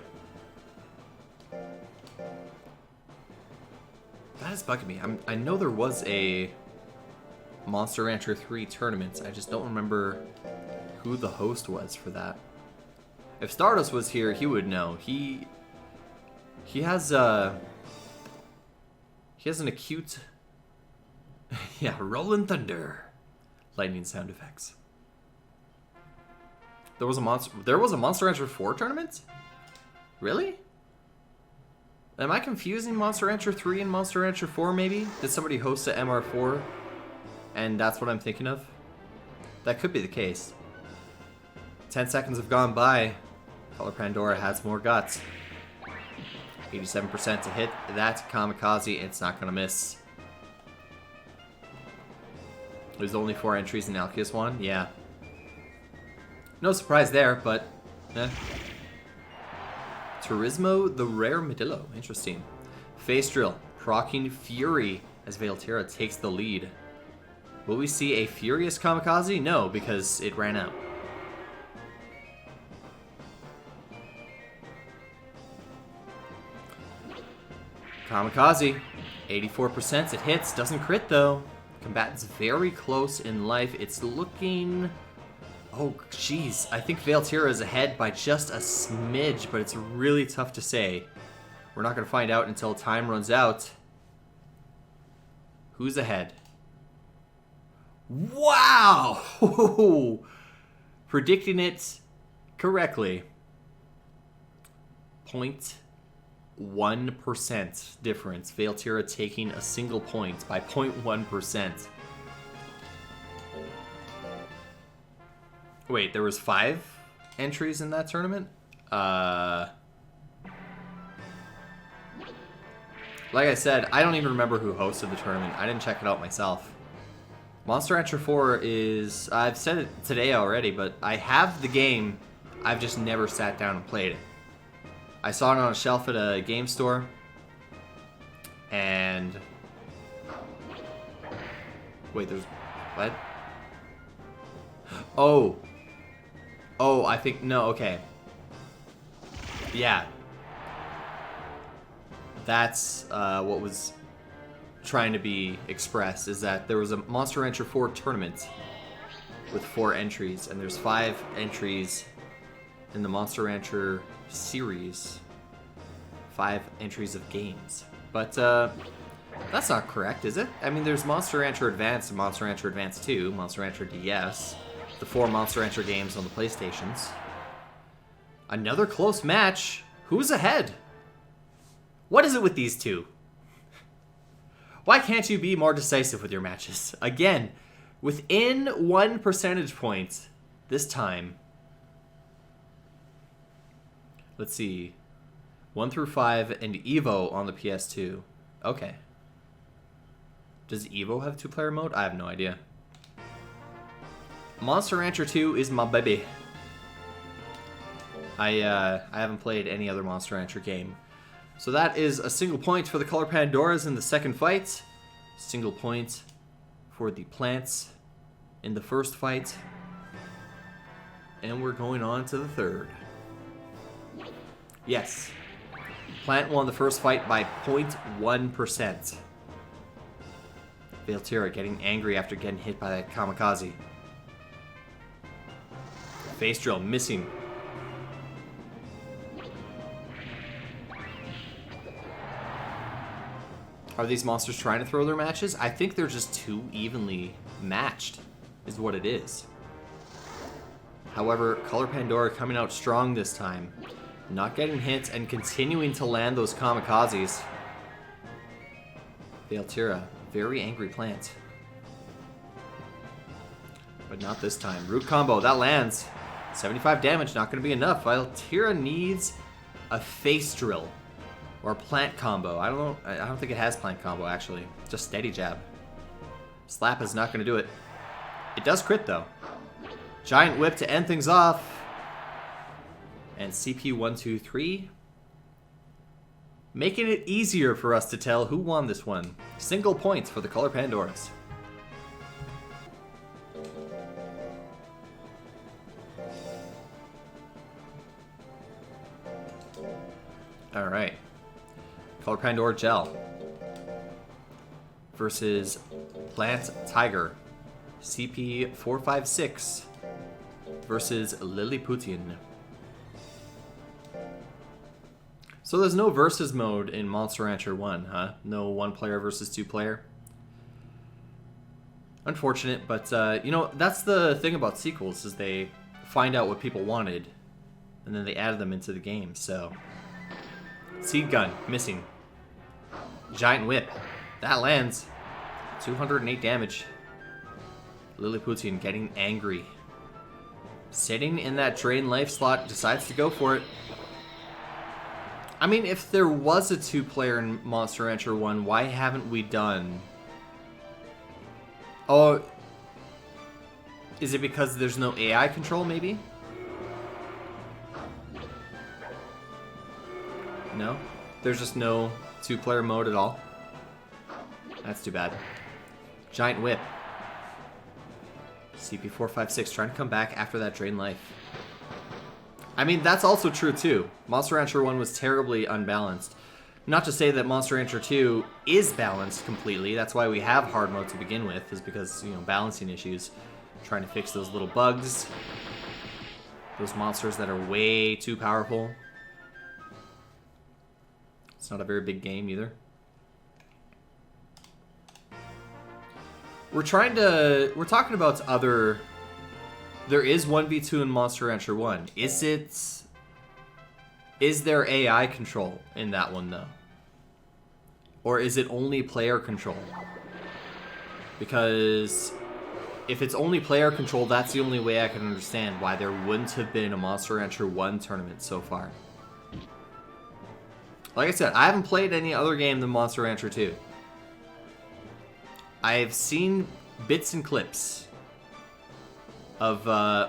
That is bugging me. I know there was a Monster Rancher 3 tournament. I just don't remember who the host was for that. If Stardust was here, he would know. He has an acute yeah, Rolling Thunder lightning sound effects. There was a Monster Rancher 4 tournament? Really? Am I confusing Monster Rancher 3 and Monster Rancher 4 maybe? Did somebody host a MR4? And that's what I'm thinking of? That could be the case. 10 seconds have gone by. Color Pandora has more guts. 87% to hit that Kamikaze. It's not going to miss. There's only 4 entries in Alkeus 1? Yeah. No surprise there, but... eh. Turismo, the rare Medillo. Interesting. Face Drill, proccing Fury as Veiltira takes the lead. Will we see a Furious Kamikaze? No, because it ran out. Kamikaze, 84%. It hits, doesn't crit though. Combatant's very close in life. It's looking... oh, jeez. I think Veiltira is ahead by just a smidge, but it's really tough to say. We're not going to find out until time runs out. Who's ahead? Wow! Predicting it correctly. 0.1% difference. Veiltira taking a single point by 0.1%. Wait, there was 5 entries in that tournament? Like I said, I don't even remember who hosted the tournament. I didn't check it out myself. Monster Rancher 4 is... I've said it today already, but I have the game. I've just never sat down and played it. I saw it on a shelf at a game store. And... wait, there's... what? Oh. Oh, I think... no, okay. Yeah. That's what was trying to be expressed, is that there was a Monster Rancher 4 tournament with 4 entries, and there's 5 entries in the Monster Rancher series. 5 entries of games. But that's not correct, is it? I mean, there's Monster Rancher Advance and Monster Rancher Advance 2, Monster Rancher DS, the 4 Monster Rancher games on the PlayStations. Another close match. Who's ahead? What is it with these two? Why can't you be more decisive with your matches? Again, within 1 percentage point this time. Let's see. 1 through 5 and Evo on the PS2. Okay. Does Evo have 2-player mode? I have no idea. Monster Rancher 2 is my baby. I haven't played any other Monster Rancher game. So that is a single point for the Color Pandoras in the second fight. Single point for the Plants in the first fight. And we're going on to the third. Yes. Plant won the first fight by 0.1%. Veiltira getting angry after getting hit by that Kamikaze. Face Drill missing. Are these monsters trying to throw their matches? I think they're just too evenly matched, is what it is. However, Color Pandora coming out strong this time. Not getting hit and continuing to land those Kamikazes. Veiltira, very angry Plant. But not this time. Root combo, that lands. 75 damage, not going to be enough. Veiltira needs a Face Drill. Or Plant combo. I don't think it has Plant combo, actually. Just steady jab. Slap is not going to do it. It does crit, though. Giant Whip to end things off. And CP123. Making it easier for us to tell who won this one. Single points for the Color Pandoras. Alright. Color Pandora Gel versus Plant Tiger. CP456 versus Lilliputian. So there's no versus mode in Monster Rancher 1, huh? No 1-player versus 2-player. Unfortunate, but you know, that's the thing about sequels, is they find out what people wanted, and then they added them into the game. So, seed gun missing. Giant whip that lands. 208 damage. Lilliputian getting angry. Sitting in that drain life slot, decides to go for it. I mean, if there was a 2-player in Monster Rancher 1, why haven't we done... Oh, is it because there's no AI control, maybe? No? There's just no 2-player mode at all? That's too bad. Giant whip. CP456 trying to come back after that drain life. I mean, that's also true too. Monster Rancher 1 was terribly unbalanced. Not to say that Monster Rancher 2 is balanced completely. That's why we have hard mode to begin with, is because, you know, balancing issues. Trying to fix those little bugs. Those monsters that are way too powerful. It's not a very big game either. We're talking about other... There is 1v2 in Monster Rancher 1. Is there AI control in that one, though? Or is it only player control? Because if it's only player control, that's the only way I can understand why there wouldn't have been a Monster Rancher 1 tournament so far. Like I said, I haven't played any other game than Monster Rancher 2. I've seen bits and clips of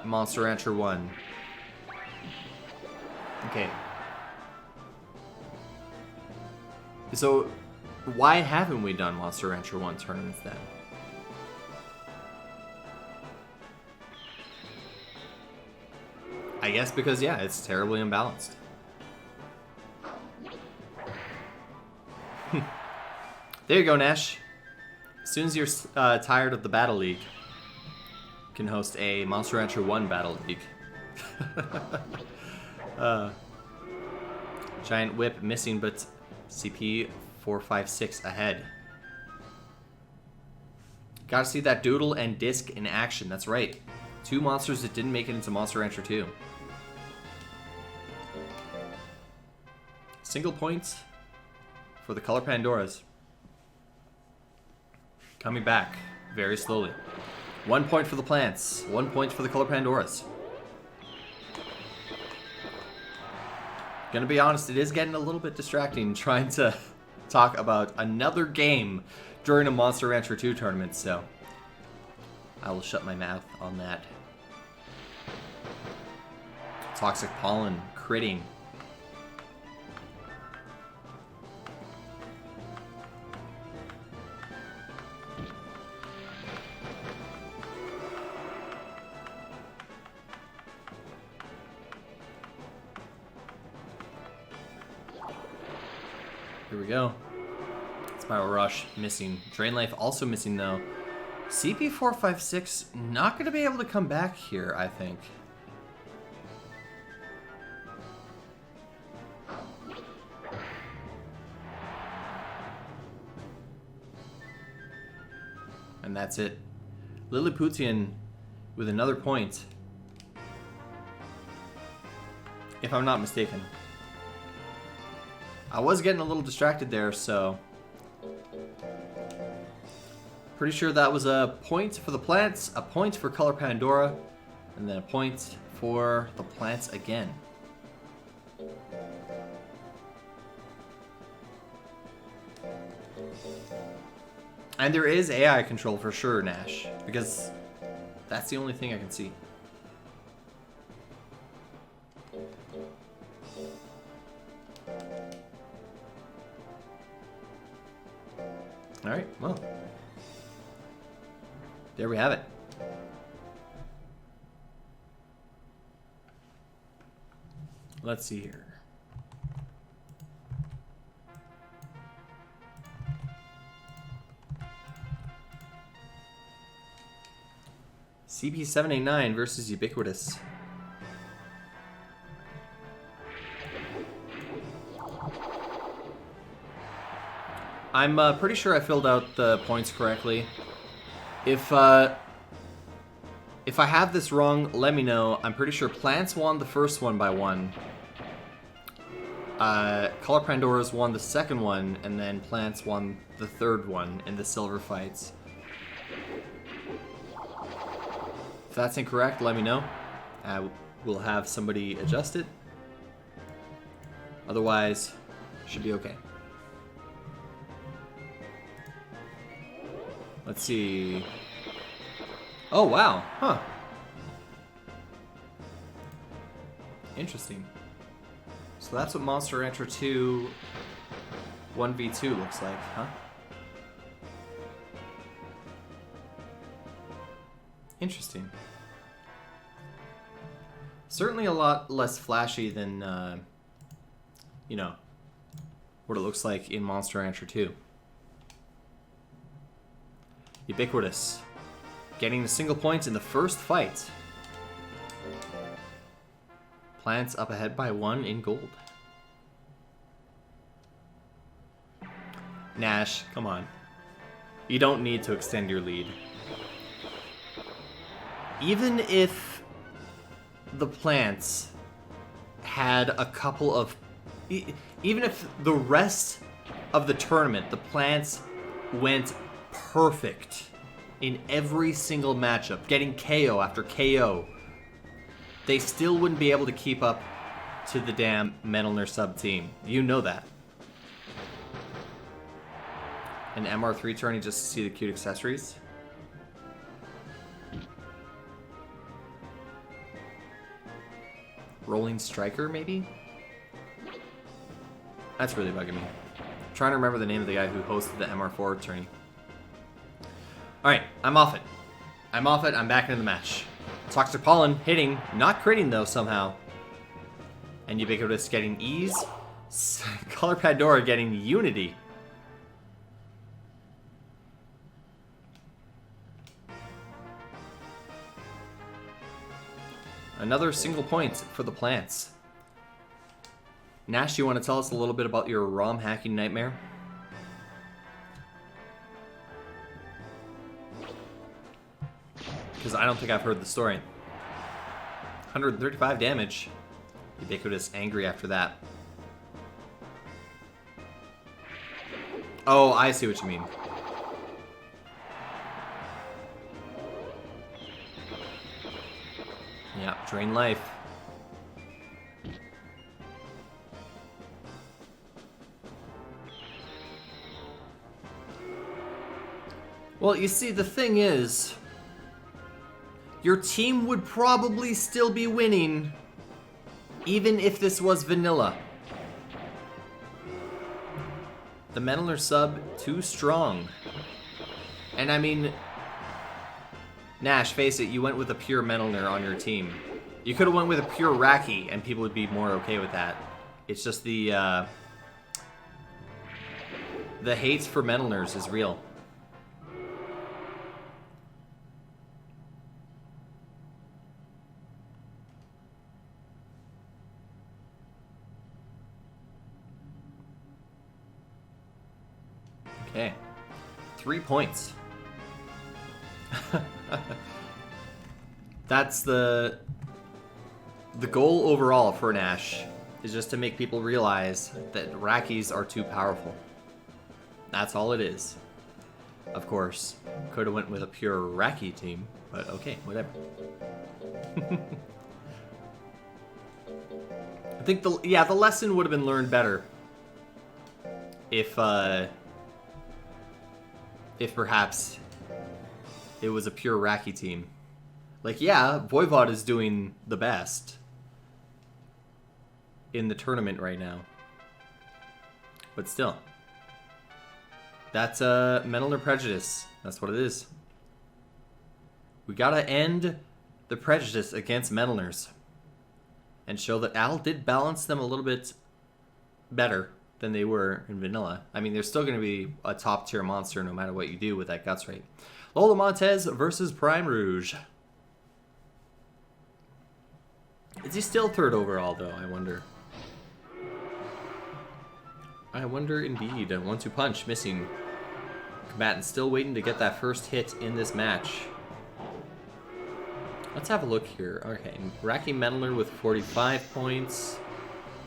Monster Rancher 1. Okay. So, why haven't we done Monster Rancher 1 tournaments then? I guess because, yeah, it's terribly imbalanced. There you go, Nash. As soon as you're tired of the Battle League, you can host a Monster Rancher 1 Battle League. Giant whip missing, but CP456 ahead. Gotta see that doodle and disc in action. That's right. 2 monsters that didn't make it into Monster Rancher 2. Single points for the Color Pandoras. Coming back very slowly. 1 point for the plants. 1 point for the Color Pandoras. Gonna be honest, it is getting a little bit distracting trying to talk about another game during a Monster Rancher 2 tournament, so I will shut my mouth on that. Toxic Pollen, critting. Here we go. Spiral Rush missing. Drain Life also missing though. CP456 not going to be able to come back here, I think. And that's it. Lilliputian with another point. If I'm not mistaken. I was getting a little distracted there, so... Pretty sure that was a point for the plants, a point for Color Pandora, and then a point for the plants again. And there is AI control for sure, Nash, because that's the only thing I can see. Alright, well. There we have it. Let's see here. CP789 versus Ubiquitous. I'm pretty sure I filled out the points correctly. If If I have this wrong, let me know. I'm pretty sure Plants won the first one by 1. Color Pandora's won the second one, and then Plants won the third one in the silver fights. If that's incorrect, let me know. We'll have somebody adjust it. Otherwise, should be okay. Let's see. Oh, wow. Huh. Interesting. So that's what Monster Rancher 2 1v2 looks like, huh? Interesting. Certainly a lot less flashy than, you know, what it looks like in Monster Rancher 2. Ubiquitous. Getting the single points in the first fight. Plants up ahead by 1 in gold. Nash, come on. You don't need to extend your lead. Even if the Plants had a couple of... Even if the rest of the tournament, the Plants went perfect in every single matchup, getting KO after KO, they still wouldn't be able to keep up to the damn Menelner sub team. You know that. An MR3 tourney just to see the cute accessories. Rolling Striker, maybe? That's really bugging me. I'm trying to remember the name of the guy who hosted the MR4 tourney. Alright, I'm off it. I'm off it, I'm back into the match. Toxic Pollen hitting, not critting though somehow. And Ubiquitous getting ease. Color Pandora getting unity. Another single point for the Plants. Nash, you want to tell us a little bit about your ROM hacking nightmare? Because I don't think I've heard the story. 135 damage. Ubiquitous angry after that. Oh, I see what you mean. Yeah, drain life. Well, you see, the thing is, your team would probably still be winning even if this was vanilla. The Menelner sub, too strong. And I mean, Nash, face it, you went with a pure Menelner on your team. You could have went with a pure Raki and people would be more okay with that. It's just the hate for Menelners is real. Okay, 3 points. That's the goal overall for Nash, is just to make people realize that Rakis are too powerful. That's all it is. Of course, could have went with a pure Raki team, but okay, whatever. I think the lesson would have been learned better if perhaps it was a pure Raki team. Like, yeah, Voivod is doing the best in the tournament right now. But still. That's Menelner prejudice. That's what it is. We gotta end the prejudice against Menelners. And show that Al did balance them a little bit better than they were in vanilla. I mean, they're still going to be a top tier monster no matter what you do with that guts rate. Lola Montez versus Prime Rouge. Is he still third overall, though? I wonder. I wonder indeed. A 1-2 punch missing. Combatant still waiting to get that first hit in this match. Let's have a look here. Okay, Raki Meddler with 45 points.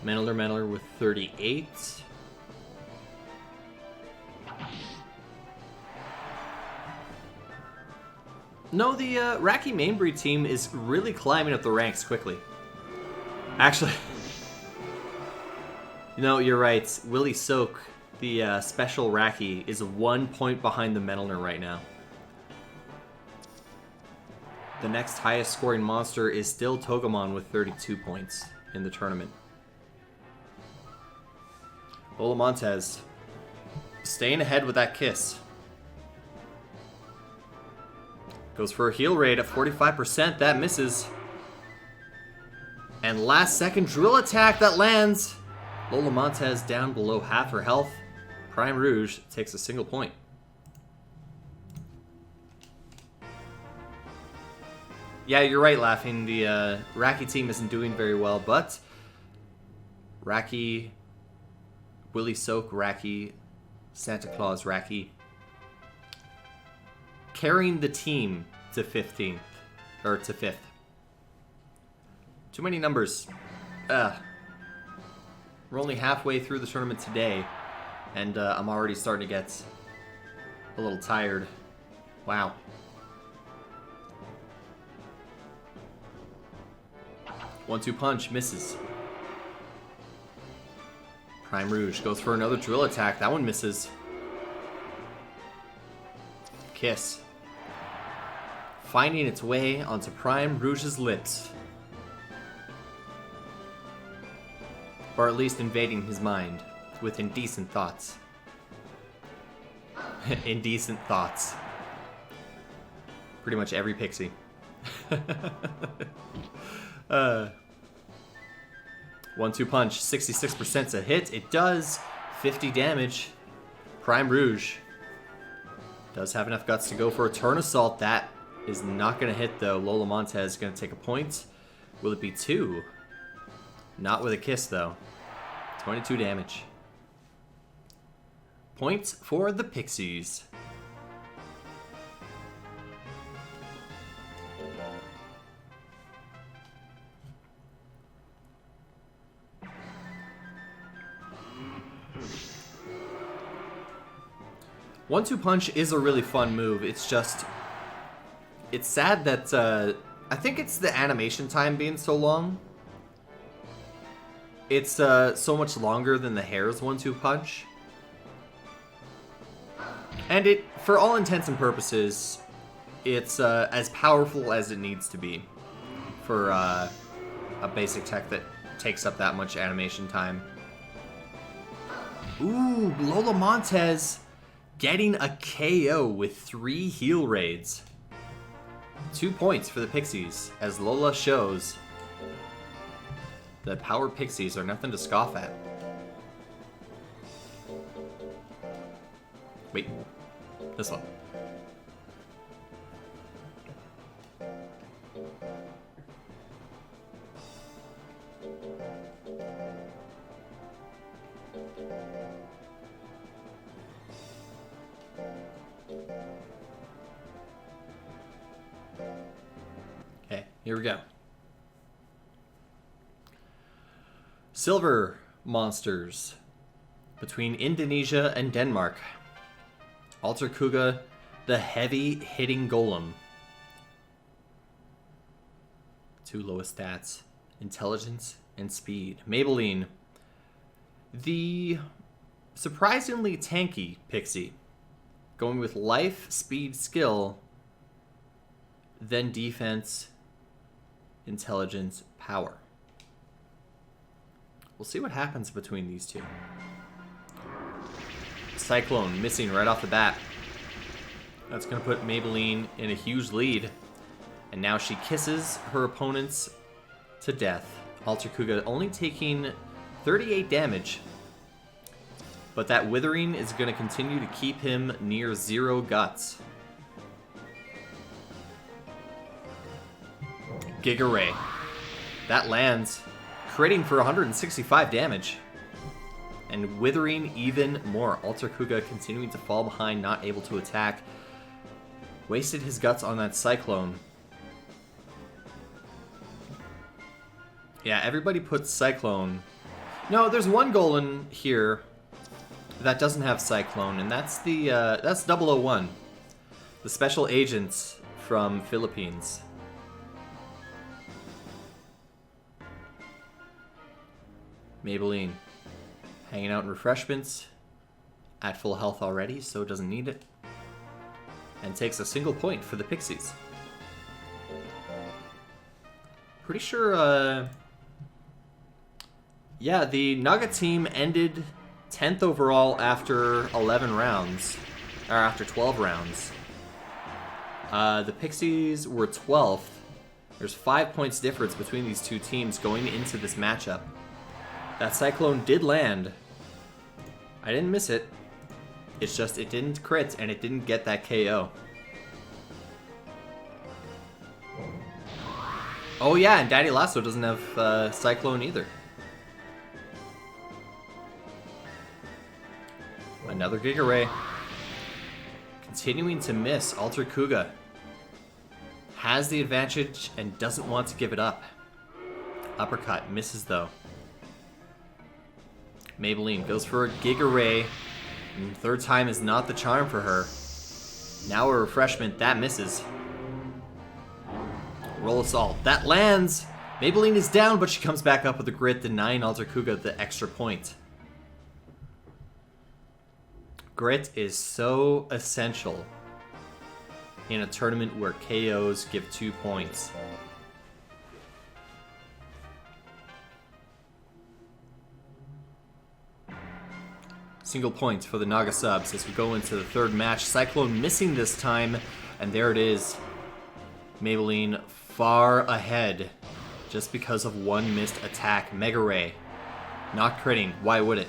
Meddler with 38. No, the Raki Mainbreed team is really climbing up the ranks quickly. Actually, you know, you're right. Willie Soak, the special Raki, is 1 point behind the Meddler right now. The next highest scoring monster is still Togemon with 32 points in the tournament. Lola Montez staying ahead with that kiss. Goes for a heal rate at 45%. That misses. And last second drill attack that lands. Lola Montez down below half her health. Prime Rouge takes a single point. Yeah, you're right, Laughing. The Raki team isn't doing very well, but Raki, Willie Soak Raki, Santa Claus Raki, carrying the team to 15th, or to 5th. Too many numbers. We're only halfway through the tournament today, and I'm already starting to get a little tired. Wow. One-two punch, misses. Prime Rouge goes for another drill attack. That one misses. Kiss. Finding its way onto Prime Rouge's lips. Or at least invading his mind with indecent thoughts. Indecent thoughts. Pretty much every pixie. One-two punch, 66% a hit. It does 50 damage. Prime Rouge does have enough guts to go for a turn assault. That is not going to hit, though. Lola Montez is going to take a point. Will it be 2? Not with a kiss, though. 22 damage. Points for the Pixies. One-two punch is a really fun move. It's just, it's sad that I think it's the animation time being so long. It's so much longer than the Hare's one-two punch. And it, for all intents and purposes, it's as powerful as it needs to be for a basic tech that takes up that much animation time. Ooh, Lola Montez getting a KO with 3 heal raids. 2 points for the Pixies, as Lola shows that Power Pixies are nothing to scoff at. Wait, this one. Okay, here we go. Silver monsters between Indonesia and Denmark. Alter Kuga, the heavy-hitting golem. 2 lowest stats, intelligence and speed. Maybelline, the surprisingly tanky Pixie, going with life, speed, skill, then defense, intelligence, power. We'll see what happens between these two. Cyclone missing right off the bat. That's going to put Maybelline in a huge lead. And now she kisses her opponents to death. Alter Kuga only taking 38 damage. But that withering is going to continue to keep him near 0 guts. Giga Ray. That lands, critting for 165 damage. And withering even more. Alter Kuga continuing to fall behind, not able to attack. Wasted his guts on that Cyclone. Yeah, everybody puts Cyclone. No, there's one goal in here that doesn't have Cyclone, and that's the that's 001, the special agents from Philippines. Maybelline, hanging out in refreshments, at full health already, so doesn't need it, and takes a single point for the Pixies. Pretty sure, yeah, the Naga team ended 10th overall after 11 rounds, or after 12 rounds. The Pixies were 12th. There's 5 points difference between these two teams going into this matchup. That Cyclone did land. I didn't miss it. It's just it didn't crit and it didn't get that KO. Oh yeah, and Daddy Lasso doesn't have Cyclone either. Another Giga Ray. Continuing to miss. Alter Kuga has the advantage and doesn't want to give it up. Uppercut misses though. Maybelline goes for a Giga Ray. And third time is not the charm for her. Now a refreshment, that misses. Roll Assault, that lands! Maybelline is down, but she comes back up with a grit, denying Alter Kuga the extra point. Grit is so essential in a tournament where KOs give 2 points. Single point for the Naga subs as we go into the third match. Cyclone missing this time, and there it is. Maybelline far ahead just because of one missed attack. Mega Ray. Not critting. Why would it?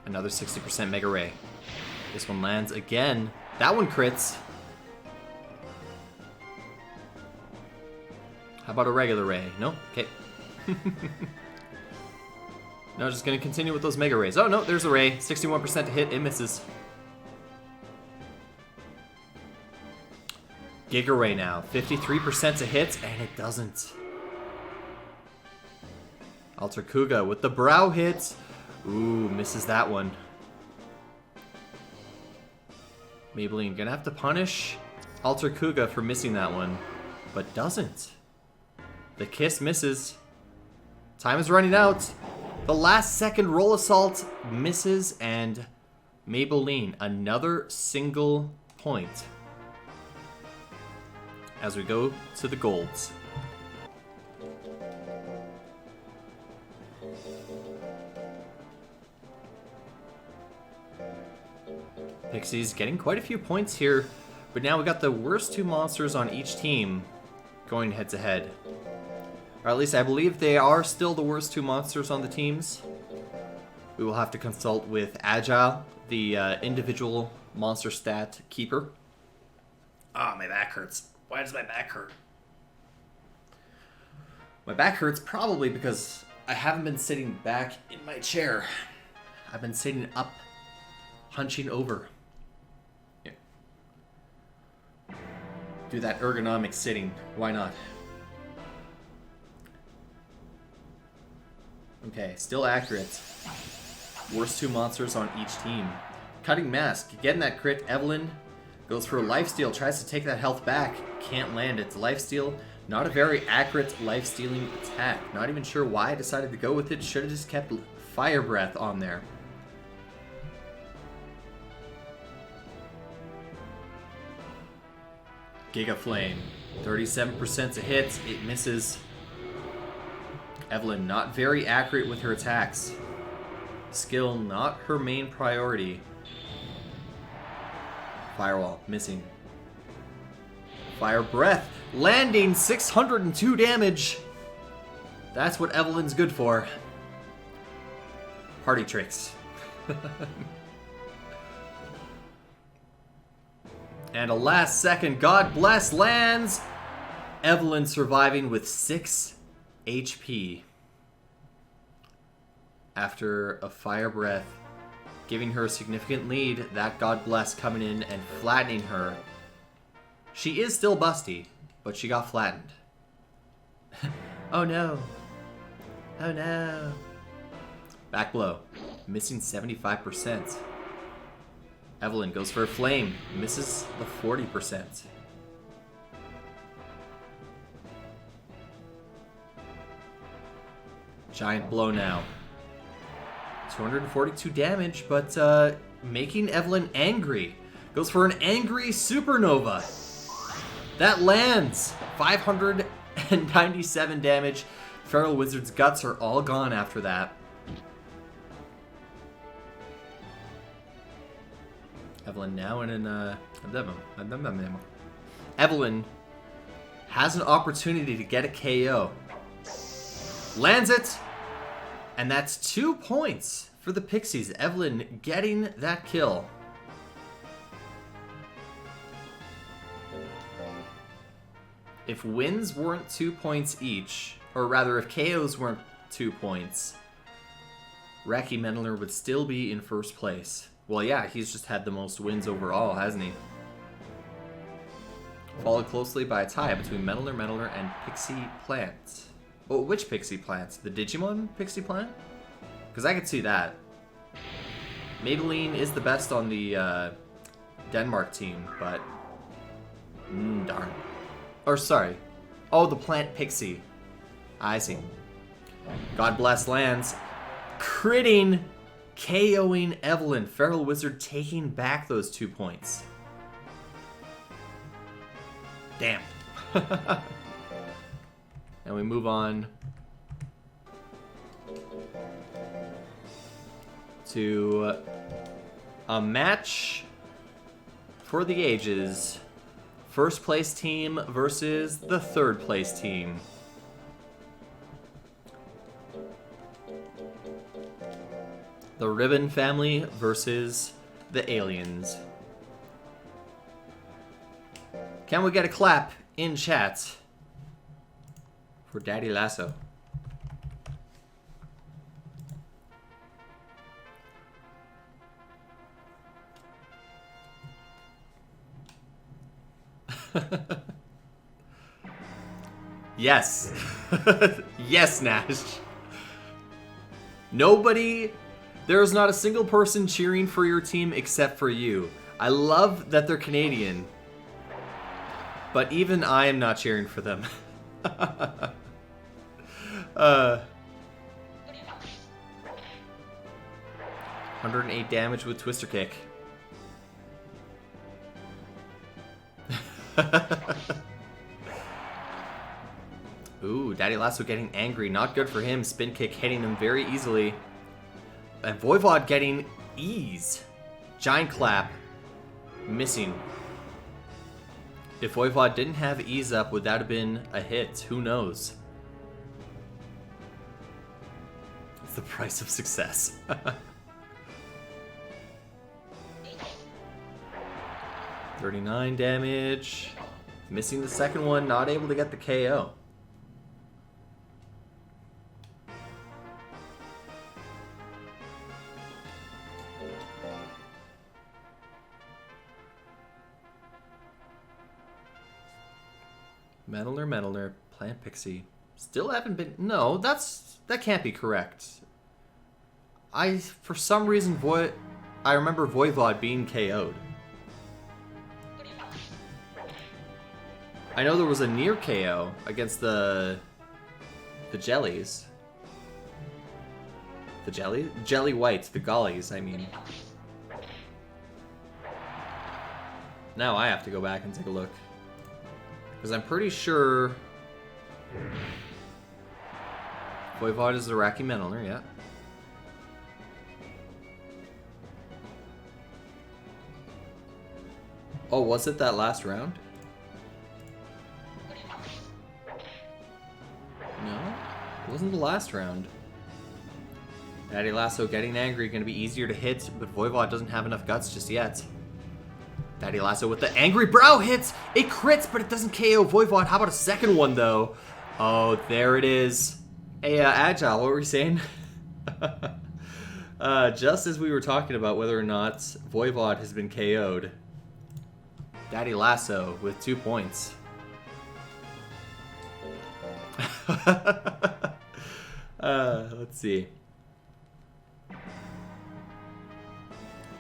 Another 60% Mega Ray. This one lands again. That one crits. How about a regular Ray? No? Okay. No, just gonna continue with those Mega Rays. Oh no, there's a Ray. 61% to hit, it misses. Giga Ray now. 53% to hit, and it doesn't. Alter Kuga with the brow hit. Ooh, misses that one. Maybelline gonna have to punish Alter Kuga for missing that one, but doesn't. The kiss misses. Time is running out. The last second Roll Assault misses, and Maybelline another single point as we go to the golds. Pixies getting quite a few points here, but now we got the worst two monsters on each team going head to head. Or at least I believe they are still the worst two monsters on the teams. We will have to consult with Agile, the individual monster stat keeper. Ah, my back hurts. Why does my back hurt? My back hurts probably because I haven't been sitting back in my chair. I've been sitting up, hunching over. Yeah. Do that ergonomic sitting. Why not? Okay, still accurate. Worst two monsters on each team. Cutting Mask, getting that crit. Evelyn goes for a lifesteal, tries to take that health back. Can't land it. Lifesteal, not a very accurate life-stealing attack. Not even sure why I decided to go with it. Should have just kept Fire Breath on there. Giga Flame, 37% to hit. It misses. Evelyn, not very accurate with her attacks. Skill, not her main priority. Firewall, missing. Fire Breath, landing 602 damage. That's what Evelyn's good for. Party tricks. And a last second, God bless, lands. Evelyn surviving with 6 HP after a Fire Breath, giving her a significant lead. That God bless coming in and flattening her. She is still busty, but she got flattened. Oh no. Oh no. Back blow. Missing 75%. Evelyn goes for a flame. Misses the 40%. Giant blow now. 242 damage, but making Evelyn angry. Goes for an angry supernova. That lands. 597 damage. Feral Wizard's guts are all gone after that. Evelyn now in an Evelyn has an opportunity to get a KO. Lands it! And that's 2 points for the Pixies. Evelyn getting that kill. If wins weren't 2 points each, or rather if KOs weren't 2 points, Racky Mendler would still be in first place. Well, yeah, he's just had the most wins overall, hasn't he? Followed closely by a tie between Mendler, and Pixie Plant. Oh, which Pixie Plant? The Digimon Pixie Plant? Because I could see that. Maybelline is the best on the Denmark team, but... darn. Or, sorry. Oh, the Plant Pixie. I see. God bless lands. Critting, KOing Evelyn. Feral Wizard taking back those 2 points. Damn. And we move on to a match for the ages. First place team versus the third place team. The Ribbon family versus the aliens. Can we get a clap in chat for Daddy Lasso? Yes. Yes, Nash. Nobody... There is not a single person cheering for your team except for you. I love that they're Canadian. But even I am not cheering for them. 108 damage with Twister Kick. Ooh, Daddy Lasso getting angry. Not good for him. Spin Kick hitting him very easily. And Voivod getting ease. Giant Clap. Missing. If Voivod didn't have ease up, would that have been a hit? Who knows? It's the price of success. 39 damage. Missing the second one, not able to get the KO. Mendler, Plant Pixie. Still haven't been... No, that can't be correct. For some reason, I remember Voivod being KO'd. I know there was a near KO against the Jellies. The Jelly Whites, the Gollies, I mean. Now I have to go back and take a look. Because I'm pretty sure Voivod is the Racky Mendler, yeah. Oh, was it that last round? No, it wasn't the last round. Daddy Lasso getting angry, gonna be easier to hit, but Voivod doesn't have enough guts just yet. Daddy Lasso with the angry brow hits! It crits, but it doesn't KO Voivod. How about a second one, though? Oh, there it is. Hey, Agile, what were you saying? Just as we were talking about whether or not Voivod has been KO'd. Daddy Lasso with 2 points. Let's see.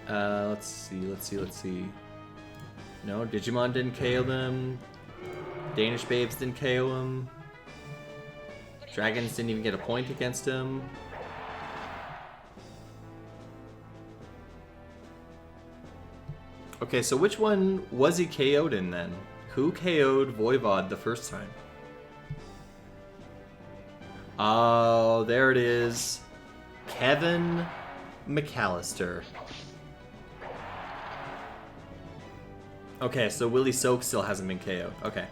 Let's see. No, Digimon didn't KO them. Danish Babes didn't KO him. Dragons didn't even get a point against him. Okay, so which one was he KO'd in then? Who KO'd Voivod the first time? Oh, there it is. Kevin McAllister. Okay, so Willie Soak still hasn't been KO'd. Okay.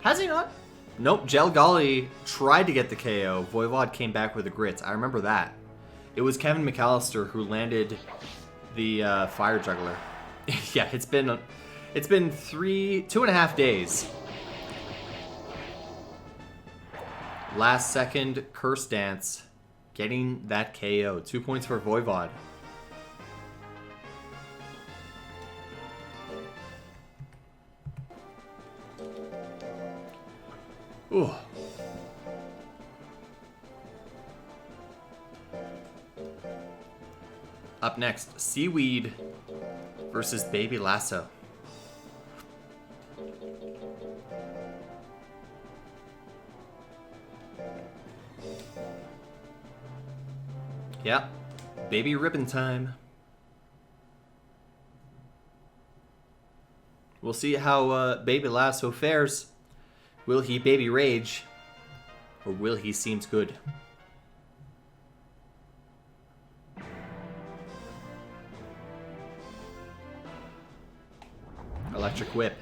Has he not? Nope, Gel Golly tried to get the KO. Voivod came back with the grits. I remember that. It was Kevin McAllister who landed the Fire Juggler. Yeah, it's been 2.5 days. Last second Curse Dance, getting that KO. 2 points for Voivod. Ooh. Up next, Seaweed versus Baby Lasso. Yep, baby ribbon time. We'll see how Baby Lasso fares. Will he baby rage, or will he seems good? Electric Whip,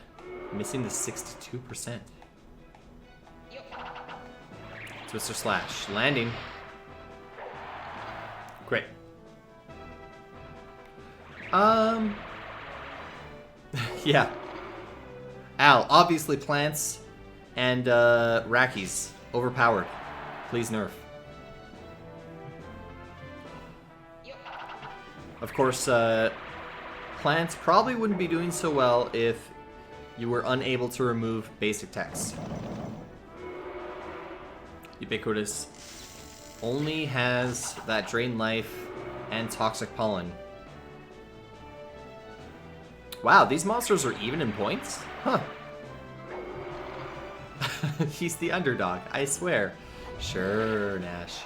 missing the 62%. Twister Slash, landing. Great. Yeah. Al, obviously plants and Rackies. Overpowered. Please nerf. Of course, plants probably wouldn't be doing so well if you were unable to remove basic text. Ubiquitous only has that Drain Life and Toxic Pollen. Wow, these monsters are even in points? Huh. He's the underdog, I swear. Sure, Nash.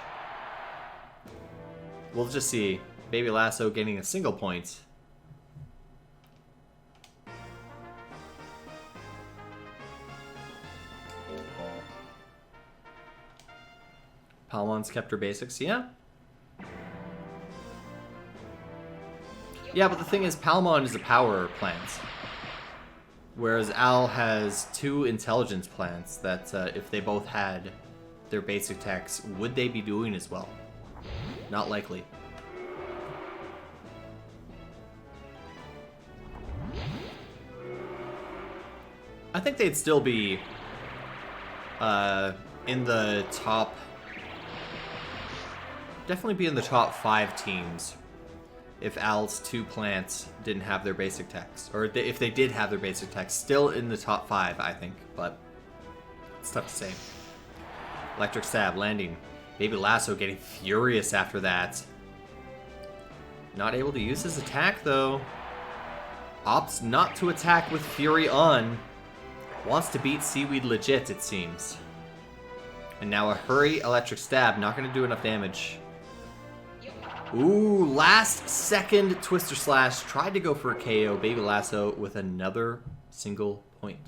We'll just see. Baby Lasso getting a single point. Palmon's kept her basics, yeah? Yeah, but the thing is, Palmon is a power plant. Whereas Al has 2 intelligence plants that if they both had their basic techs, would they be doing as well? Not likely. I think they'd still be in the top... Definitely be in the top 5 teams if Al's 2 plants didn't have their basic techs. Or if they did have their basic techs. Still in the top 5, I think, but it's tough to say. Electric Stab landing. Baby Lasso getting furious after that. Not able to use his attack, though. Opts not to attack with Fury on. Wants to beat Seaweed legit, it seems. And now a Hurry Electric Stab. Not going to do enough damage. Ooh, last second Twister Slash. Tried to go for a KO. Baby Lasso with another single point.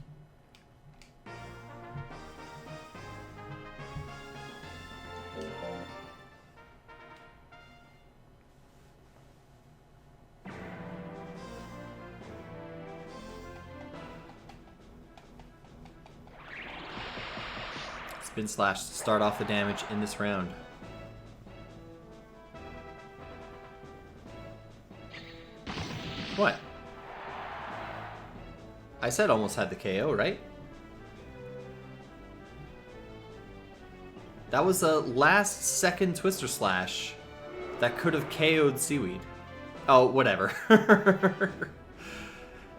Spin Slash to start off the damage in this round. What? I said almost had the KO, right? That was a last second Twister Slash that could have KO'd Seaweed. Oh, whatever.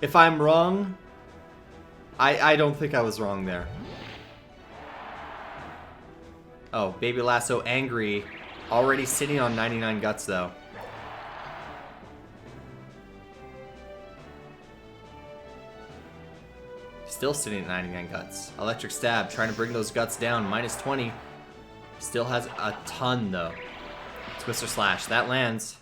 If I'm wrong, I don't think I was wrong there. Oh, Baby Lasso angry. Already sitting on 99 guts, though. Still sitting at 99 guts. Electric Stab, trying to bring those guts down. Minus 20. Still has a ton, though. Twister Slash, that lands.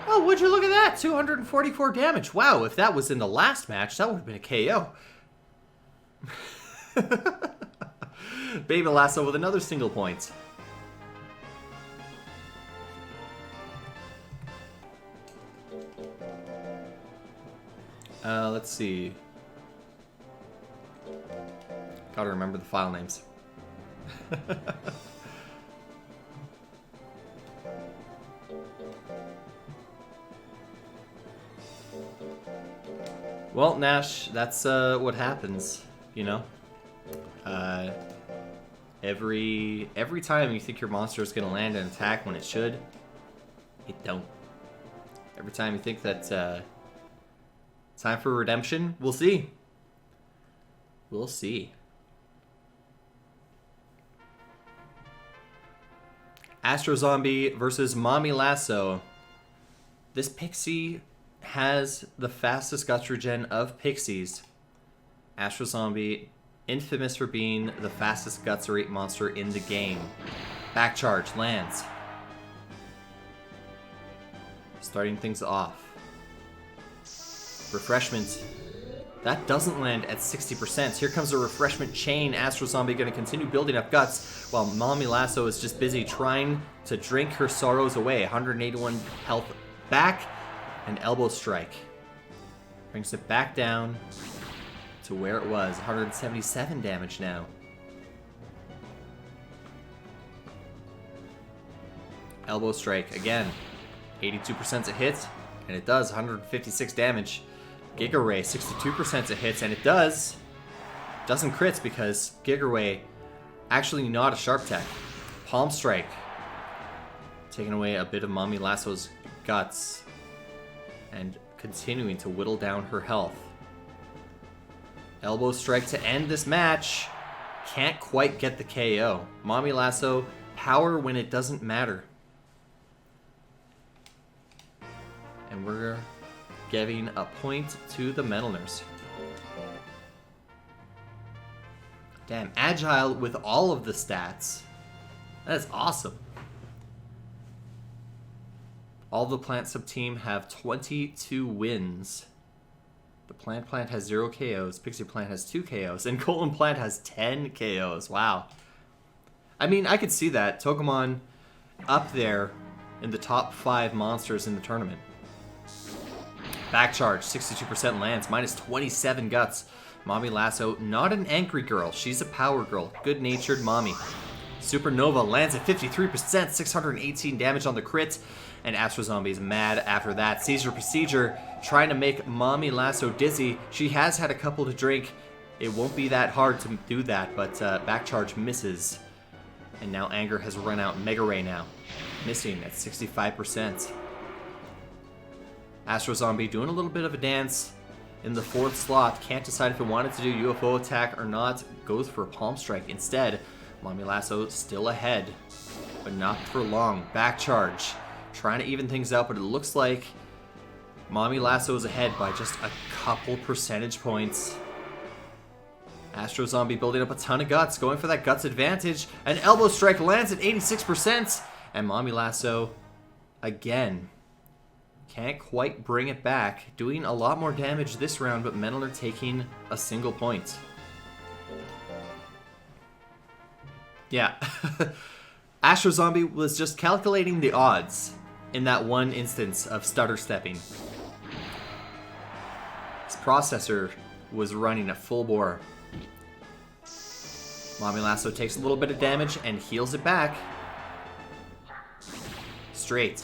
Oh, would you look at that? 244 damage. Wow, if that was in the last match, that would have been a KO. Baby Lasso with another single point. Let's see. Gotta remember the file names. Well, Nash, that's what happens, you know? Every time you think your monster is going to land an attack when it should, it don't. Every time you think that time for redemption, we'll see. We'll see. Astro Zombie versus Mommy Lasso. This Pixie has the fastest guts regen of Pixies. Astro Zombie, infamous for being the fastest guts rate monster in the game. Back charge lands. Starting things off. Refreshment. That doesn't land at 60%. Here comes a refreshment chain. Astro Zombie going to continue building up guts while Mommy Lasso is just busy trying to drink her sorrows away. 181 health back and elbow strike. Brings it back down to where it was. 177 damage now. Elbow strike again. 82% to hit, and it does. 156 damage. Giga Ray, 62% to hits, and it does. Doesn't crits because Giga Ray actually not a sharp tech. Palm Strike. Taking away a bit of Mommy Lasso's guts. And continuing to whittle down her health. Elbow Strike to end this match. Can't quite get the KO. Mommy Lasso, power when it doesn't matter. And we're giving a point to the Metal Nurse. Damn, agile with all of the stats. That is awesome. All the Plant sub-team have 22 wins. The Plant has 0 KOs, Pixie Plant has 2 KOs, and Colon Plant has 10 KOs. Wow. I mean, I could see that. Togemon up there in the top 5 monsters in the tournament. Back charge, 62% lands, minus 27 guts. Mommy Lasso, not an angry girl. She's a power girl. Good-natured mommy. Supernova lands at 53%, 618 damage on the crit. And Astro Zombie's mad after that. Seizure Procedure, trying to make Mommy Lasso dizzy. She has had a couple to drink. It won't be that hard to do that, but back charge misses. And now Anger has run out. Mega Ray now, missing at 65%. Astro Zombie doing a little bit of a dance in the 4th slot. Can't decide if it wanted to do UFO attack or not. Goes for a Palm Strike instead. Mommy Lasso still ahead, but not for long. Back charge. Trying to even things out, but it looks like Mommy Lasso is ahead by just a couple percentage points. Astro Zombie building up a ton of guts, going for that guts advantage. An elbow strike lands at 86%. And Mommy Lasso, again, can't quite bring it back. Doing a lot more damage this round, but Mettler taking a single point. Yeah. Astro Zombie was just calculating the odds in that one instance of stutter stepping. His processor was running at full bore. Mommy Lasso takes a little bit of damage and heals it back. Straight.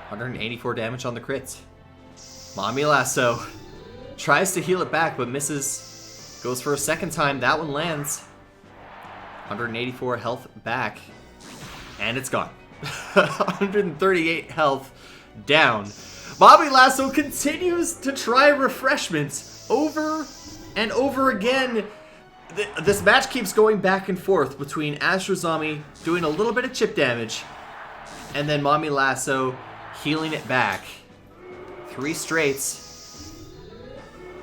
184 damage on the crit. Mommy Lasso tries to heal it back but misses. Goes for a second time. That one lands. 184 health back. And it's gone. 138 health down. Mommy Lasso continues to try refreshments over And over again, this match keeps going back and forth between Astro Zombie doing a little bit of chip damage, and then Mommy Lasso healing it back. 3 straights.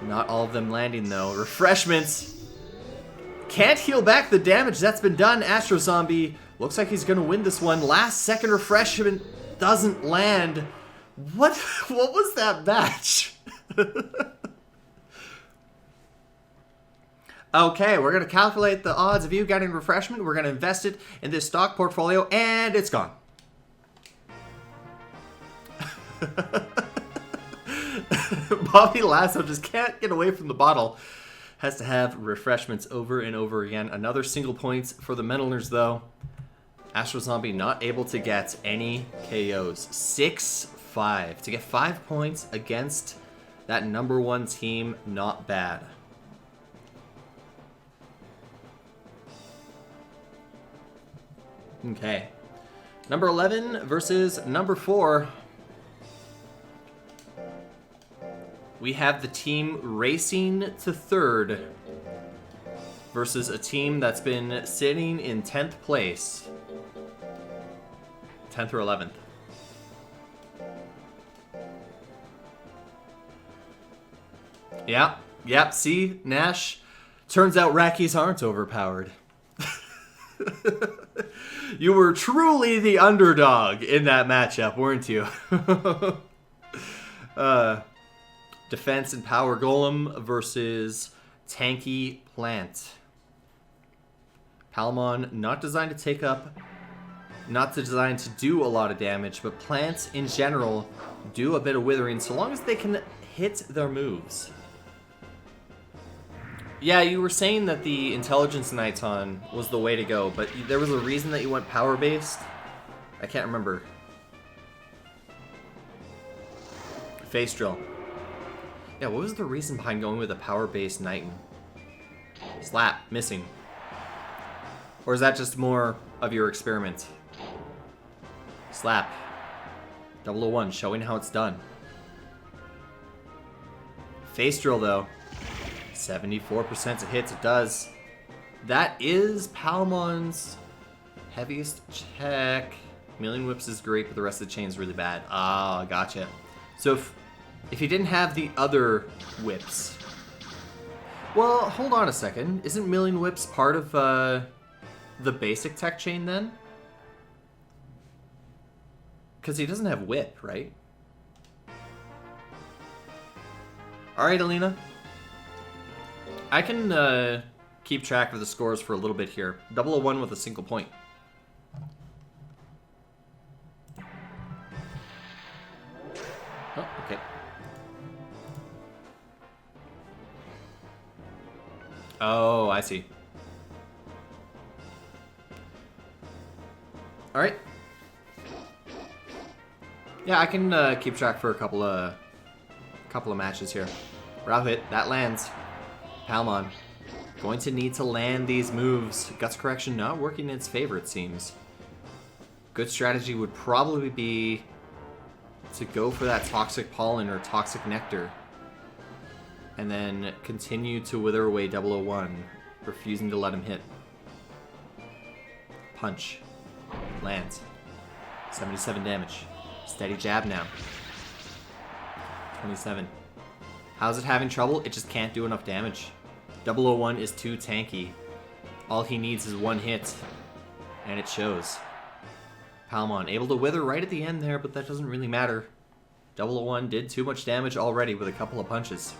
Not all of them landing though. Refreshments. Can't heal back the damage that's been done. Astro Zombie looks like he's gonna win this one. Last second refreshment doesn't land. What was that match? Okay, we're gonna calculate the odds of you getting refreshment. We're gonna invest it in this stock portfolio, and it's gone. Bobby Lasso just can't get away from the bottle. Has to have refreshments over and over again. Another single points for the Mentalers, though. Astro Zombie not able to get any KOs. 6-5. To get 5 points against that #1 team, not bad. Okay. Number 11 versus number 4. We have the team racing to 3rd versus a team that's been sitting in 10th place. 10th or 11th. Yep, see, Nash. Turns out Rackies aren't overpowered. You were truly the underdog in that matchup, weren't you? Defense and Power Golem versus Tanky Plant. Palamon not designed to take up, not designed to do a lot of damage, but plants in general do a bit of withering so long as they can hit their moves. Yeah, you were saying that the Intelligence Niton was the way to go, but there was a reason that you went power-based? I can't remember. Face Drill. Yeah, what was the reason behind going with a power-based Niton? Slap, missing. Or is that just more of your experiment? Slap. 001, showing how it's done. Face Drill, though. 74% of hits, it does. That is Palamon's heaviest check. Million Whips is great, but the rest of the chain is really bad. Ah, gotcha. So if he didn't have the other whips... Well, hold on a second. Isn't Million Whips part of the basic tech chain then? Because he doesn't have whip, right? Alright, Alina. I can keep track of the scores for a little bit here. 001 with a single point. Oh, okay. Oh, I see. Alright. Yeah, I can keep track for a couple of matches here. Row hit, that lands. Palmon going to need to land these moves. Guts Correction not working in its favor, it seems. Good strategy would probably be to go for that Toxic Pollen or Toxic Nectar. And then continue to wither away 001, refusing to let him hit. Punch. Lands. 77 damage. Steady jab now. 27. How's it having trouble? It just can't do enough damage. 001 is too tanky. All he needs is one hit, and it shows. Palmon able to wither right at the end there, but that doesn't really matter. 001 did too much damage already with a couple of punches.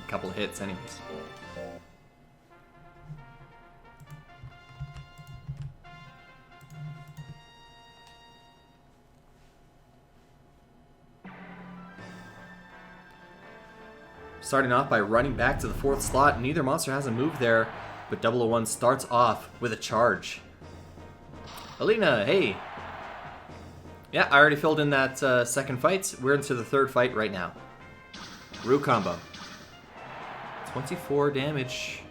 A couple of hits anyways. Starting off by running back to the 4th slot. Neither monster has a move there, but 001 starts off with a charge. Alina, hey. Yeah, I already filled in that second fight. We're into the 3rd fight right now. Root combo. 24 damage.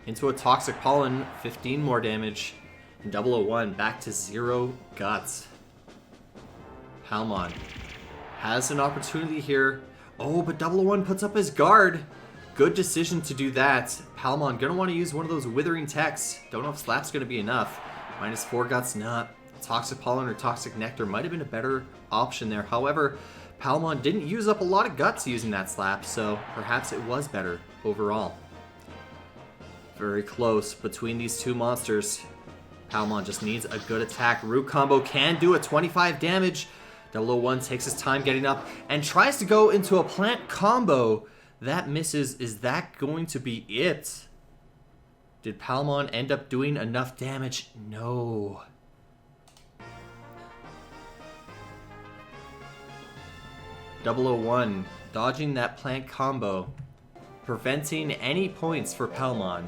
Into a Toxic Pollen, 15 more damage. And 001 back to 0 guts. Palmon has an opportunity here. Oh, but 001 puts up his guard. Good decision to do that. Palmon gonna want to use one of those withering techs. Don't know if slap's gonna be enough. -4 guts, not. Toxic pollen or toxic nectar might have been a better option there. However, Palmon didn't use up a lot of guts using that slap, so perhaps it was better overall. Very close between these two monsters. Palmon just needs a good attack. Root combo can do it. 25 damage. 001 takes his time getting up and tries to go into a plant combo. That misses. Is that going to be it? Did Palmon end up doing enough damage? No. .001 dodging that plant combo, preventing any points for Palmon.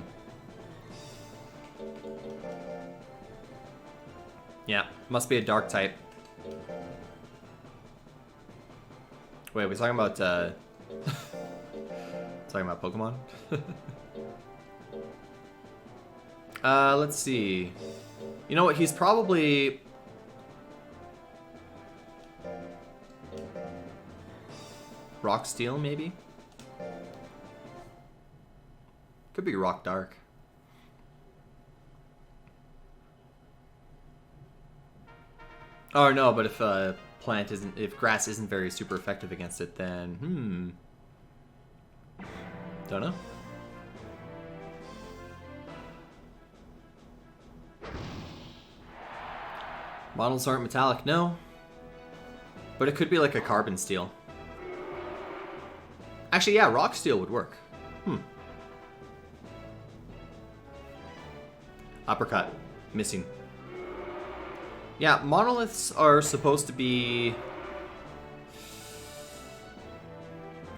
Yeah, must be a dark type. Wait, we're talking about talking about Pokemon? Let's see. You know what? He's probably Rock Steel, maybe? Could be Rock Dark. Oh no, but if if grass isn't very super effective against it, then don't know. Models aren't metallic, no. But it could be like a carbon steel. Actually, yeah, rock steel would work. Uppercut. Missing. Yeah, monoliths are supposed to be...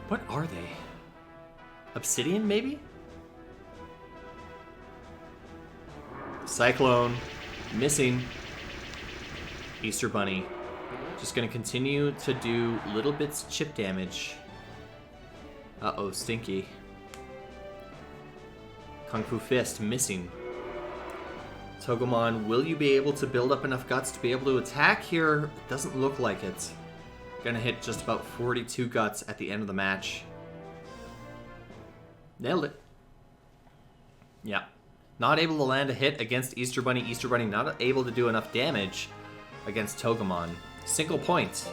What are they? Obsidian, maybe? Cyclone. Missing. Easter Bunny. Just gonna continue to do little bits chip damage. Uh-oh, Stinky. Kung Fu Fist, missing. Togemon, will you be able to build up enough guts to be able to attack here? Doesn't look like it. Gonna hit just about 42 guts at the end of the match. Nailed it. Yeah. Not able to land a hit against Easter Bunny. Easter Bunny not able to do enough damage against Togemon. Single point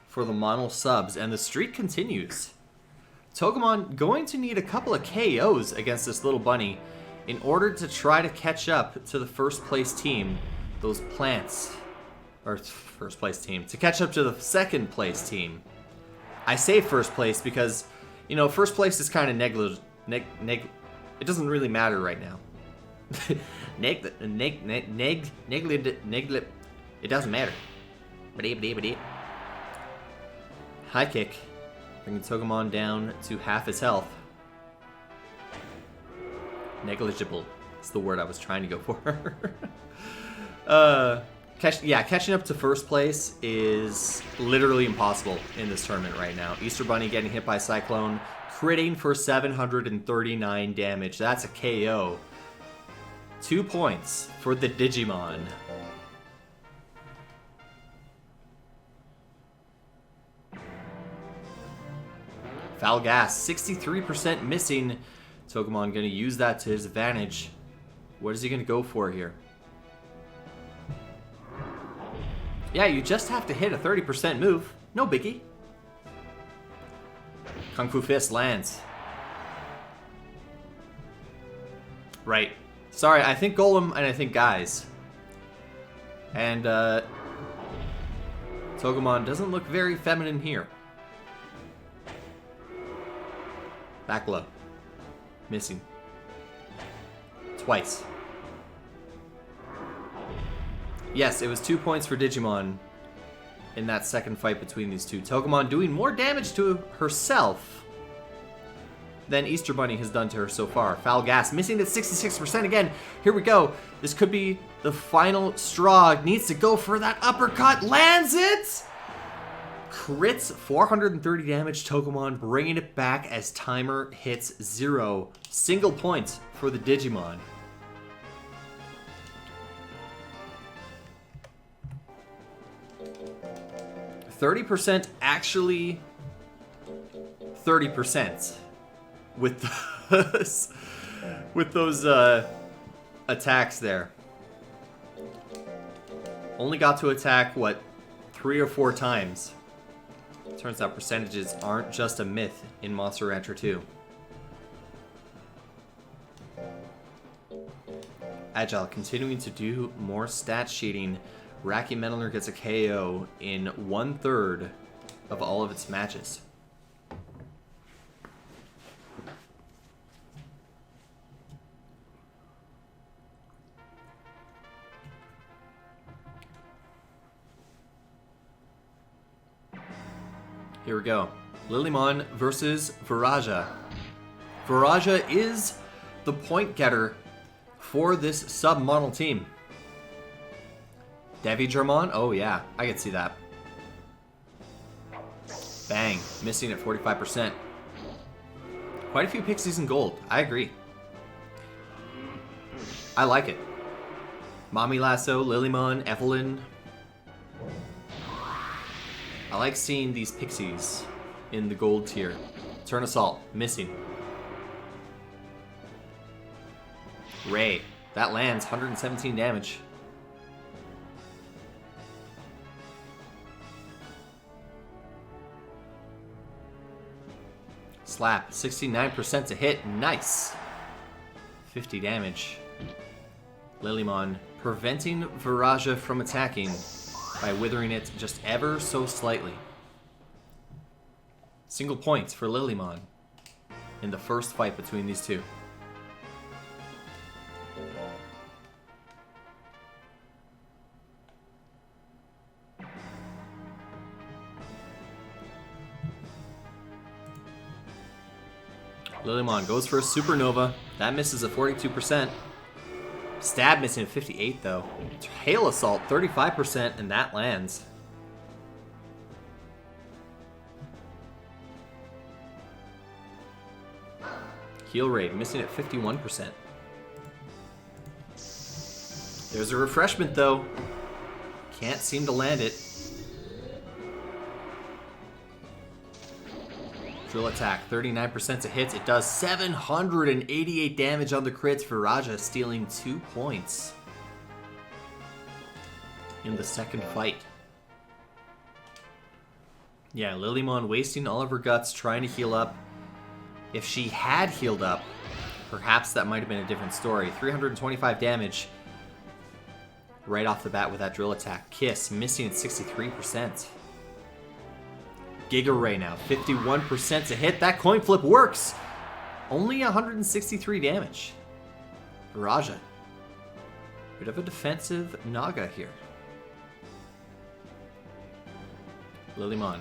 for the Mono subs, and the streak continues. Togemon going to need a couple of KOs against this little bunny in order to try to catch up to the first place team, those plants, or first place team, to catch up to the second place team. I say first place because, you know, first place is kind of it doesn't really matter right now. It doesn't matter. High kick, bringing Togemon down to half his health. Negligible. That's the word I was trying to go for. Catching up to first place is literally impossible in this tournament right now. Easter Bunny getting hit by Cyclone, critting for 739 damage. That's a KO. 2 points for the Digimon. Foul Gas, 63% missing. Togemon going to use that to his advantage. What is he going to go for here? Yeah, you just have to hit a 30% move. No biggie. Kung Fu Fist lands. Right. Sorry, I think Golem and I think Guys. And Togemon doesn't look very feminine here. Back low. Missing. Twice. Yes, it was 2 points for Digimon in that second fight between these two. Togemon doing more damage to herself than Easter Bunny has done to her so far. Foul Gas, missing at 66% again. Here we go. This could be the final straw. Needs to go for that uppercut. Lands it! Crits 430 damage. Togemon bringing it back as timer hits 0. Single point for the Digimon. %, actually 30% with those, with those attacks there. Only got to attack, what, 3 or 4 times. Turns out percentages aren't just a myth in Monster Rancher 2. Agile continuing to do more stat sheeting. Racky Metalner gets a KO in 1/3 of all of its matches. Here we go. Lilymon versus Viraja. Viraja is the point getter for this sub-model team. Devi German? Oh yeah, I can see that. Bang, missing at 45%. Quite a few pixies in gold, I agree. I like it. Mommy Lasso, Lilymon, Evelyn. I like seeing these pixies in the gold tier. Turn Assault, missing. Ray, that lands 117 damage. Slap, 69% to hit, nice. 50 damage. Lilymon preventing Viraja from attacking by withering it just ever so slightly. Single points for Lilymon in the first fight between these two. Lilymon goes for a Supernova. That misses at 42%. Stab missing at 58 though. Hail Assault 35% and that lands. Heal rate missing at 51%. There's a refreshment though. Can't seem to land it. Drill attack, 39% to hit. It does 788 damage on the crits. Viraja stealing 2 points in the second fight. Yeah, Lilymon wasting all of her guts trying to heal up. If she had healed up, perhaps that might have been a different story. 325 damage right off the bat with that drill attack. Kiss missing at 63%. Giga Ray now, 51% to hit. That coin flip works. Only 163 damage. Viraja. Bit of a defensive Naga here. Lilymon.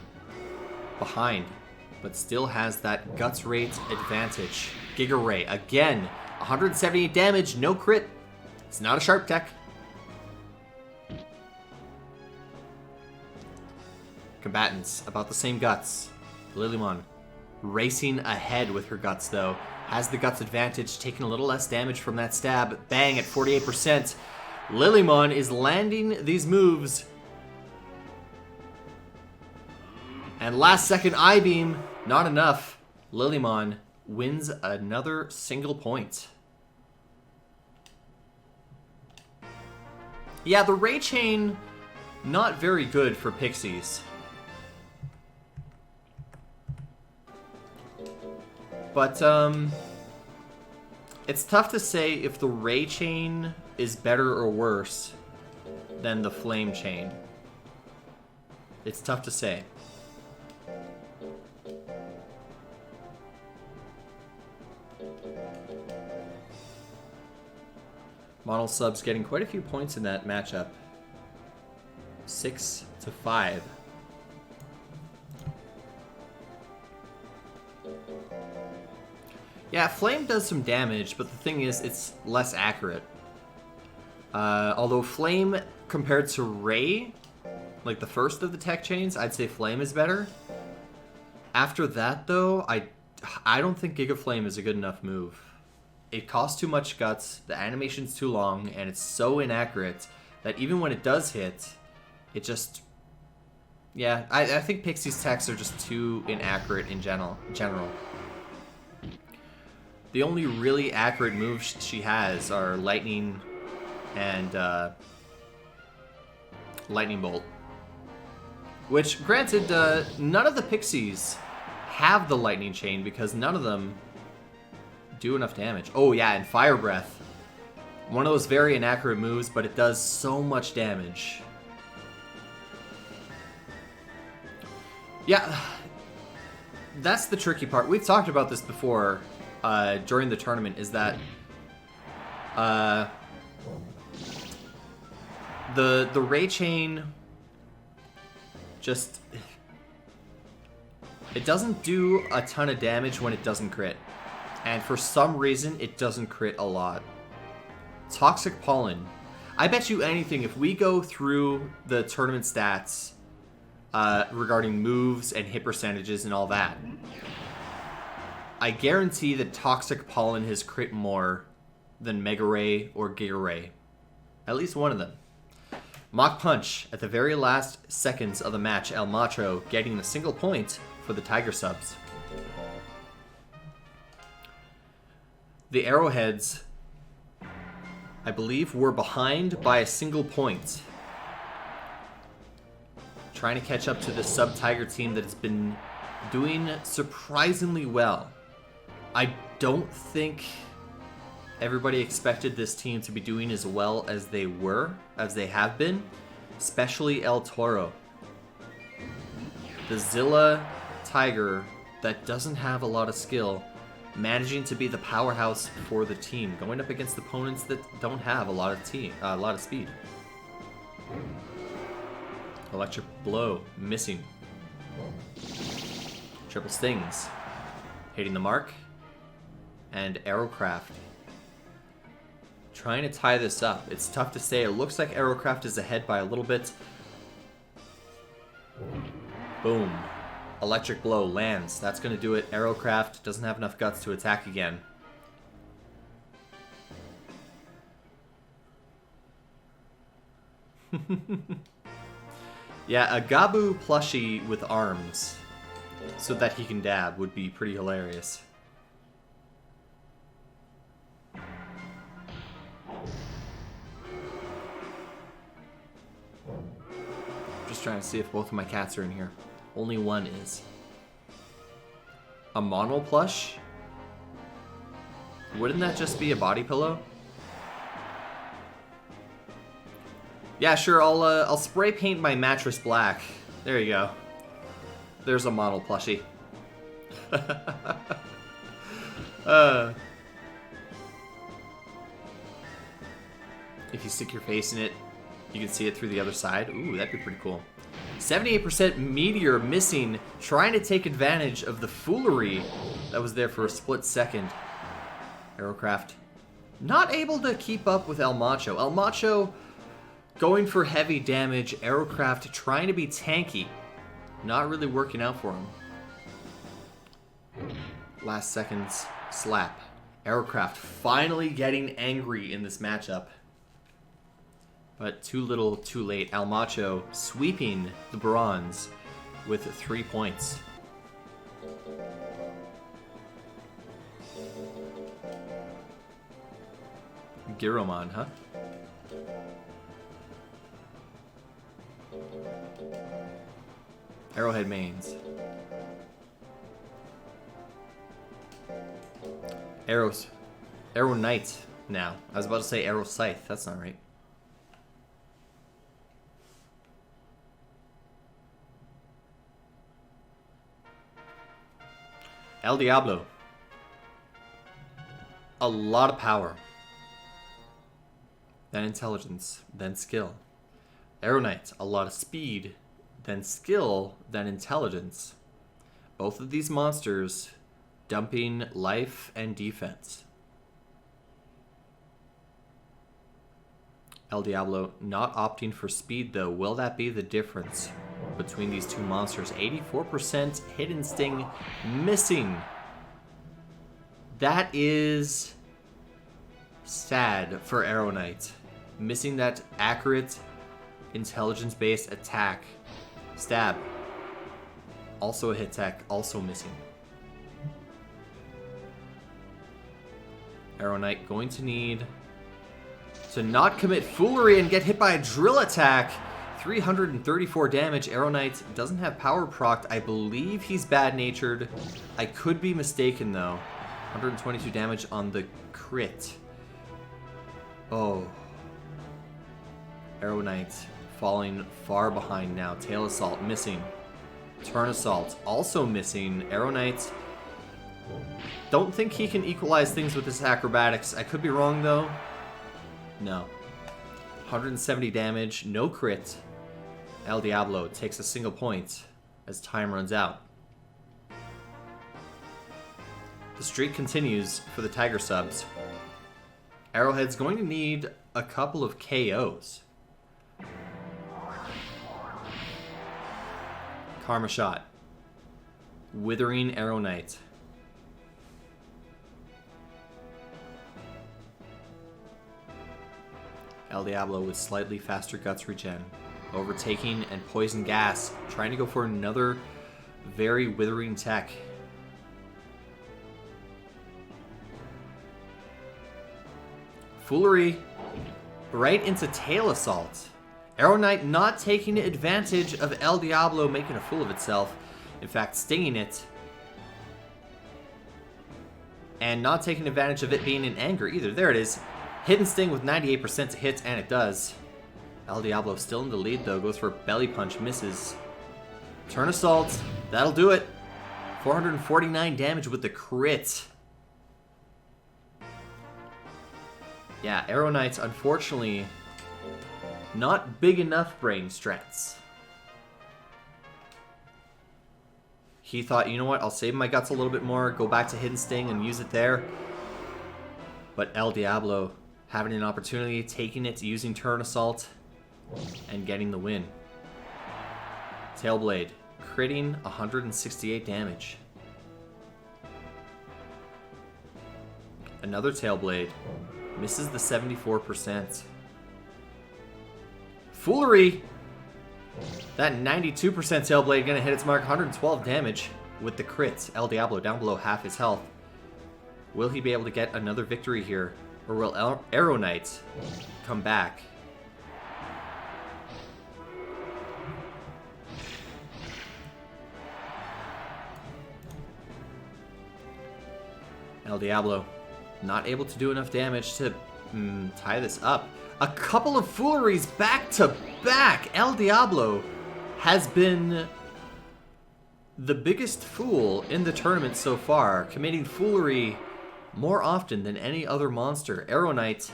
Behind, but still has that guts rate advantage. Giga Ray, again, 178 damage, no crit. It's not a sharp tech. Combatants, about the same guts. Lilymon racing ahead with her guts though. Has the guts advantage, taking a little less damage from that stab. Bang at 48%. Lilymon is landing these moves. And last second I-beam, not enough. Lilymon wins another single point. Yeah, the Ray Chain, not very good for pixies. But, it's tough to say if the Ray Chain is better or worse than the Flame Chain. It's tough to say. Model subs getting quite a few points in that matchup. 6-5. Yeah, Flame does some damage, but the thing is, it's less accurate. Although Flame, compared to Ray, like the first of the tech chains, I'd say Flame is better. After that, though, I don't think Giga Flame is a good enough move. It costs too much guts, the animation's too long, and it's so inaccurate that even when it does hit, it just Yeah, I think Pixie's techs are just too inaccurate in general. The only really accurate moves she has are Lightning and Lightning Bolt. Which, granted, none of the Pixies have the Lightning Chain because none of them do enough damage. Oh yeah, and Fire Breath. One of those very inaccurate moves, but it does so much damage. Yeah, that's the tricky part. We've talked about this before during the tournament, is that the Ray Chain just... It doesn't do a ton of damage when it doesn't crit. And for some reason, it doesn't crit a lot. Toxic Pollen. I bet you anything, if we go through the tournament stats regarding moves and hit percentages and all that, I guarantee that Toxic Pollen has crit more than Mega Ray or Giga Ray. At least one of them. Mach Punch. At the very last seconds of the match, El Macho getting a single point for the Tiger subs. The Arrowheads, I believe, were behind by a single point. Trying to catch up to the sub-Tiger team that has been doing surprisingly well. I don't think everybody expected this team to be doing as well as they have been, especially El Toro. The Zilla Tiger that doesn't have a lot of skill, managing to be the powerhouse for the team, going up against opponents that don't have a lot of speed. Electric Blow, missing. Triple Stings, hitting the mark. And Aerocraft, trying to tie this up. It's tough to say. It looks like Aerocraft is ahead by a little bit. Boom. Electric Blow lands. That's going to do it. Aerocraft doesn't have enough guts to attack again. Yeah, a Gabu plushie with arms so that he can dab would be pretty hilarious. Just trying to see if both of my cats are in here. Only one is. A mono plush? Wouldn't that just be a body pillow? Yeah, sure. I'll spray paint my mattress black. There you go. There's a mono plushie. If you stick your face in it, you can see it through the other side. Ooh, that'd be pretty cool. 78% Meteor missing, trying to take advantage of the foolery that was there for a split second. Aerocraft not able to keep up with El Macho. El Macho going for heavy damage. Aerocraft trying to be tanky. Not really working out for him. Last seconds slap. Aerocraft finally getting angry in this matchup. But too little, too late. El Macho sweeping the bronze with 3 points. Giromon, huh? Arrowhead mains. Arrow Knight now. I was about to say Arrow Scythe. That's not right. El Diablo. A lot of power. Then intelligence. Then skill. Arrow Knight. A lot of speed. Then skill. Then intelligence. Both of these monsters dumping life and defense. El Diablo not opting for speed though. Will that be the difference between these two monsters? 84% Hidden Sting missing. That is sad for Arrow Knight. Missing that accurate intelligence-based attack Stab. Also a hit tech, also missing. Arrow Knight going to need to not commit foolery and get hit by a drill attack. 334 damage. Arrow Knight doesn't have power proc. I believe he's bad-natured. I could be mistaken, though. 122 damage on the crit. Oh. Arrow Knight falling far behind now. Tail Assault missing. Turn Assault also missing. Arrow Knight, don't think he can equalize things with his acrobatics. I could be wrong, though. No. 170 damage, no crit. El Diablo takes a single point as time runs out. The streak continues for the Tiger subs. Arrowhead's going to need a couple of KOs. Karma Shot. Withering Arrow Knight. El Diablo with slightly faster guts regen. Overtaking and poison gas. Trying to go for another very withering tech. Foolery right into Tail Assault. Arrow Knight not taking advantage of El Diablo making a fool of itself. In fact, stinging it. And not taking advantage of it being in anger either. There it is. Hidden Sting with 98% to hit, and it does. El Diablo still in the lead, though. Goes for a belly punch, misses. Turn Assault. That'll do it. 449 damage with the crit. Yeah, Arrow Knight's unfortunately not big enough brain strats. He thought, you know what, I'll save my guts a little bit more, go back to Hidden Sting and use it there. But El Diablo having an opportunity, taking it, using Turn Assault, and getting the win. Tailblade, critting 168 damage. Another Tailblade, misses the 74%. Foolery! That 92% Tailblade gonna hit its mark, 112 damage with the crit. El Diablo down below half his health. Will he be able to get another victory here? Or will Arrow Knight come back? El Diablo not able to do enough damage to tie this up. A couple of fooleries back to back. El Diablo has been the biggest fool in the tournament so far, committing foolery more often than any other monster. Arrow Knight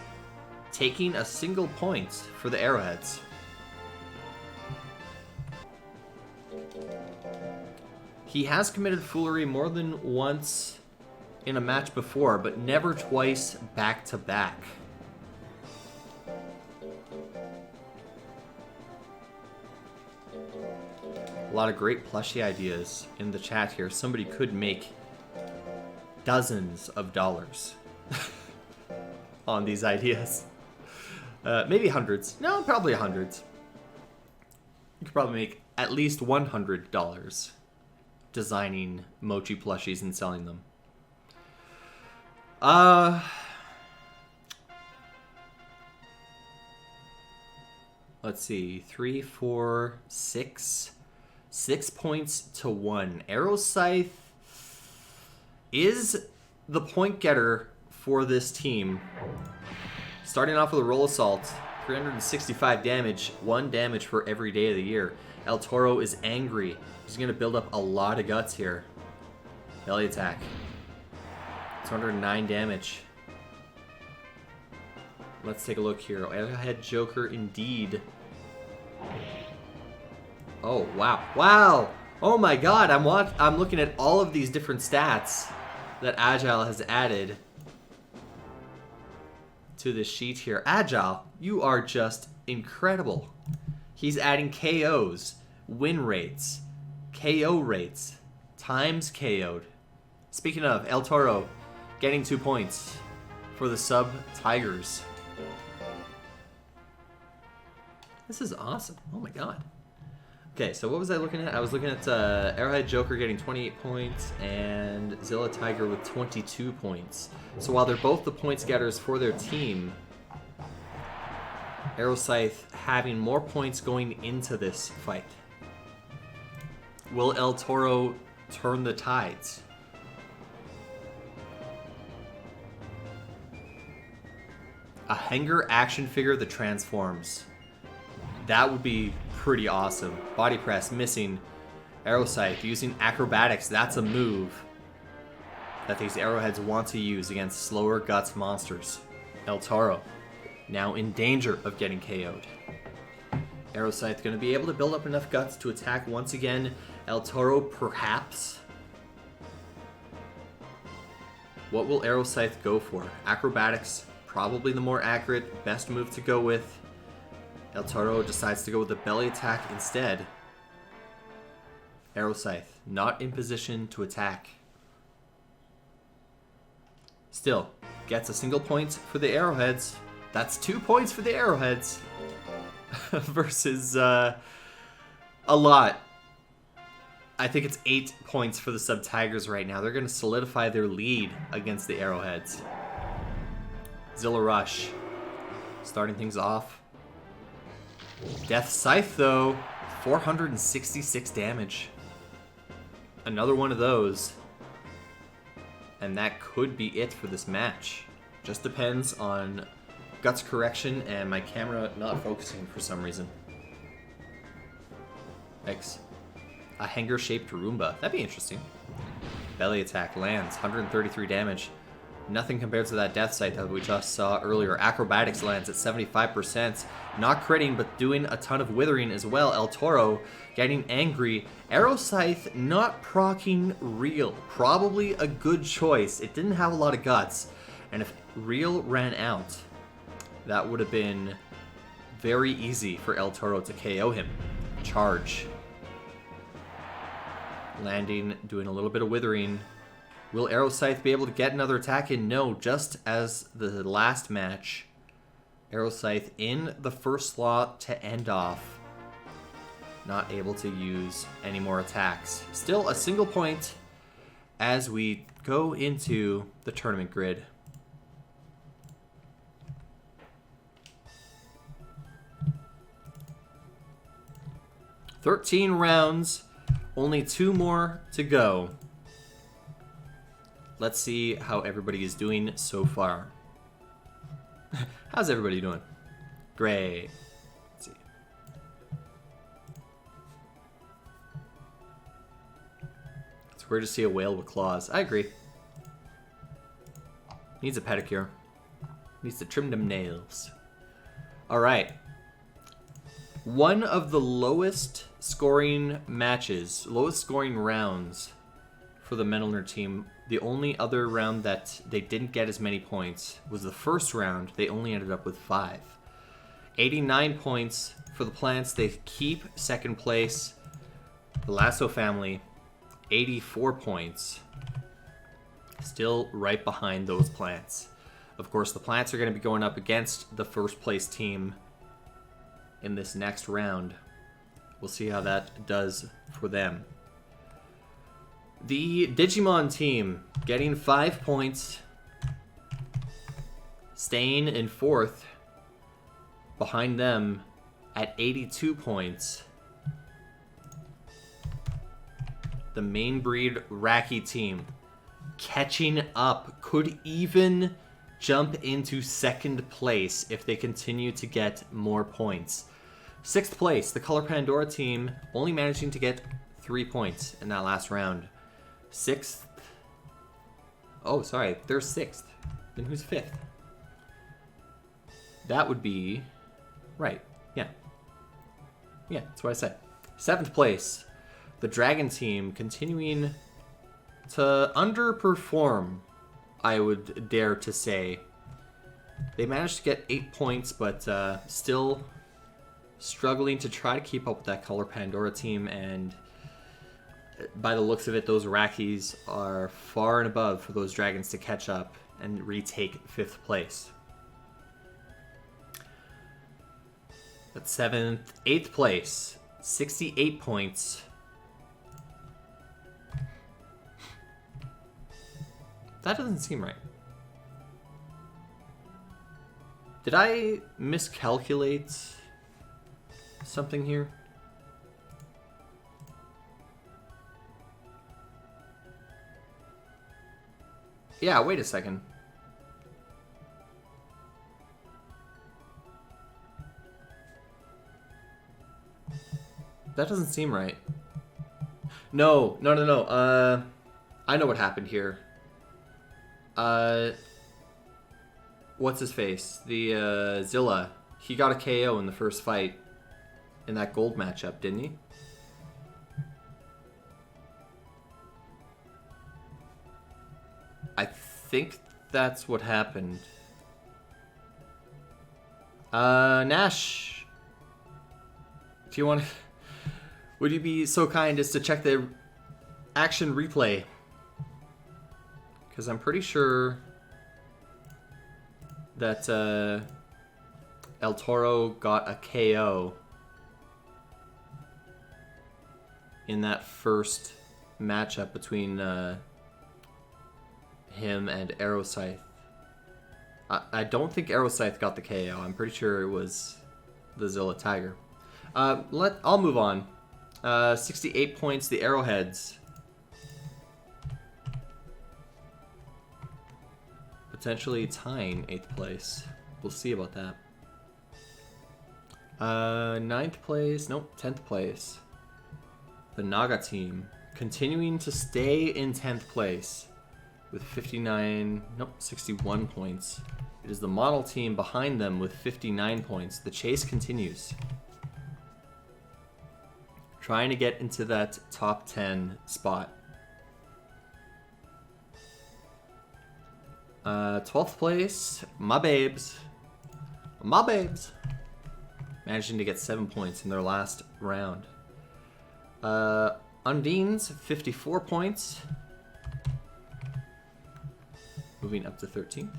taking a single point for the Arrowheads. He has committed foolery more than once in a match before, but never twice back to back. A lot of great plushie ideas in the chat here. Somebody could make dozens of dollars on these ideas. Maybe hundreds. No, probably hundreds. You could probably make at least $100 designing mochi plushies and selling them. Let's see. 3, 4, 6. 6 points to 1. Arrow Scythe is the point getter for this team. Starting off with a Roll Assault, 365 damage, 1 damage for every day of the year. El Toro is angry. He's going to build up a lot of guts here. Belly attack. 209 damage. Let's take a look here. Arrowhead Joker indeed. Oh, wow. Wow! Oh my god, I'm looking at all of these different stats that Agile has added to this sheet here. Agile, you are just incredible. He's adding KOs, win rates, KO rates, times KO'd. Speaking of, El Toro getting 2 points for the sub Tigers. This is awesome. Oh my god. Okay, so what was I looking at? I was looking at Arrowhead Joker getting 28 points and Zilla Tiger with 22 points. So while they're both the point getters for their team, Arrow Scythe having more points going into this fight. Will El Toro turn the tides? A Henger action figure that transforms. That would be pretty awesome. Body press missing. Arrow Scythe using acrobatics. That's a move that these arrowheads want to use against slower guts monsters. El Toro now in danger of getting KO'd. Arrow Scythe going to be able to build up enough guts to attack once again. El Toro perhaps. What will Arrow Scythe go for? Acrobatics, probably the more accurate, best move to go with. El Toro decides to go with the belly attack instead. Arrow Scythe, not in position to attack. Still, gets a single point for the arrowheads. That's 2 points for the arrowheads. Versus a lot. I think it's 8 points for the Sub-Tigers right now. They're going to solidify their lead against the arrowheads. Zilla Rush, starting things off. Death Scythe, though, 466 damage. Another one of those. And that could be it for this match. Just depends on Guts correction and my camera not focusing for some reason. X. A Henger-shaped Roomba. That'd be interesting. Belly attack lands, 133 damage. Nothing compared to that Death Scythe that we just saw earlier. Acrobatics lands at 75%. Not critting, but doing a ton of withering as well. El Toro getting angry. Arrow Scythe not proccing Real. Probably a good choice. It didn't have a lot of guts. And if Real ran out, that would have been very easy for El Toro to KO him. Charge. Landing, doing a little bit of withering. Will Arrow Scythe be able to get another attack in? No, just as the last match. Arrow Scythe in the first slot to end off. Not able to use any more attacks. Still a single point as we go into the tournament grid. "13 rounds, only 2 more to go." Let's see how everybody is doing so far. How's everybody doing? Great. Let's see. It's weird to see a whale with claws. I agree. Needs a pedicure. Needs to trim them nails. Alright. One of the lowest scoring matches, lowest scoring rounds for the Menelner team. The only other round that they didn't get as many points was the first round. They only ended up with 5. 89 points for the plants. They keep second place. The Lasso family, 84 points. Still right behind those plants. Of course, the plants are going to be going up against the first place team in this next round. We'll see how that does for them. The Digimon team getting 5 points, staying in 4th, behind them at 82 points. The main breed Raki team catching up, could even jump into second place if they continue to get more points. 6th place, the Color Pandora team, only managing to get 3 points in that last round. 6th. Oh, sorry. They're 6th. Then who's 5th? That would be... Right. Yeah. Yeah, that's what I said. 7th place. The Dragon team continuing to underperform, I would dare to say. They managed to get 8 points, but still struggling to try to keep up with that Color Pandora team, and by the looks of it, those Rakis are far and above for those Dragons to catch up and retake 5th place. That's 7th. 8th place, 68 points. That doesn't seem right. Did I miscalculate something here? Yeah, wait a second. That doesn't seem right. No. I know what happened here. What's his face? The Zilla. He got a KO in the first fight in that gold matchup, didn't he? I think that's what happened. Nash, do you want to... Would you be so kind as to check the action replay? Because I'm pretty sure that El Toro got a KO in that first matchup between him and Aeroscythe. I don't think Aeroscythe got the KO. I'm pretty sure it was the Zilla Tiger. I'll move on. 68 points, the Arrowheads. Potentially tying 8th place. We'll see about that. 9th place. Nope, 10th place. The Naga team continuing to stay in 10th place with 61 points. It is the model team behind them with 59 points. The chase continues. Trying to get into that top 10 spot. 12th place, my babes. My babes. Managing to get 7 points in their last round. Undine's 54 points. Moving up to 13th.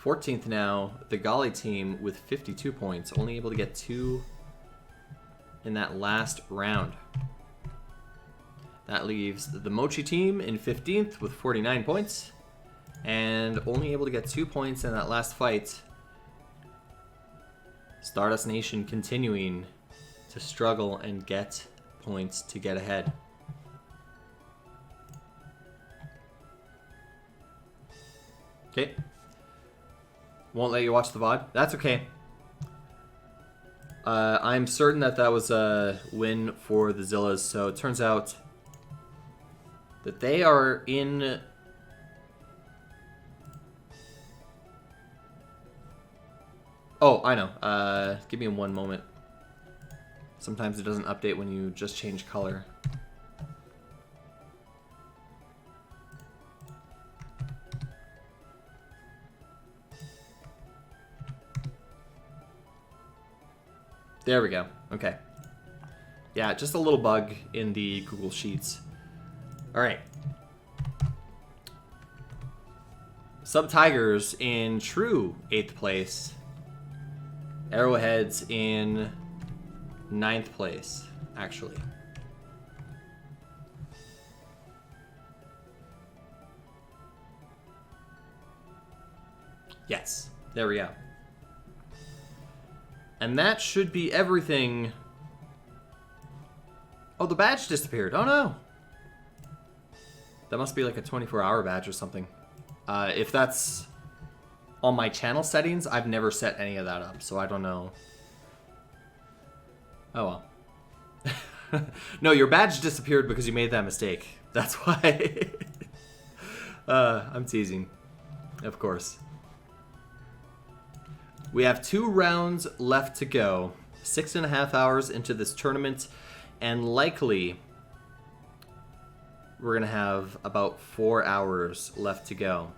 14th now, the Gali team with 52 points. Only able to get 2 in that last round. That leaves the Mochi team in 15th with 49 points. And only able to get 2 points in that last fight. Stardust Nation continuing to struggle and get points to get ahead. Okay. Won't let you watch the VOD? That's okay. I'm certain that was a win for the Zillas, so it turns out that they are in... Oh, I know. Give me one moment. Sometimes it doesn't update when you just change color. There we go. Okay. Yeah, just a little bug in the Google Sheets. All right. Sub Tigers in true 8th place. Arrowheads in 9th place, actually. Yes, there we go. And that should be everything. Oh, the badge disappeared. Oh no. That must be like a 24-hour badge or something. If that's on my channel settings, I've never set any of that up, so I don't know. Oh well. No, your badge disappeared because you made that mistake. That's why. I'm teasing. Of course. We have 2 rounds left to go. 6.5 hours into this tournament, and likely we're going to have about 4 hours left to go.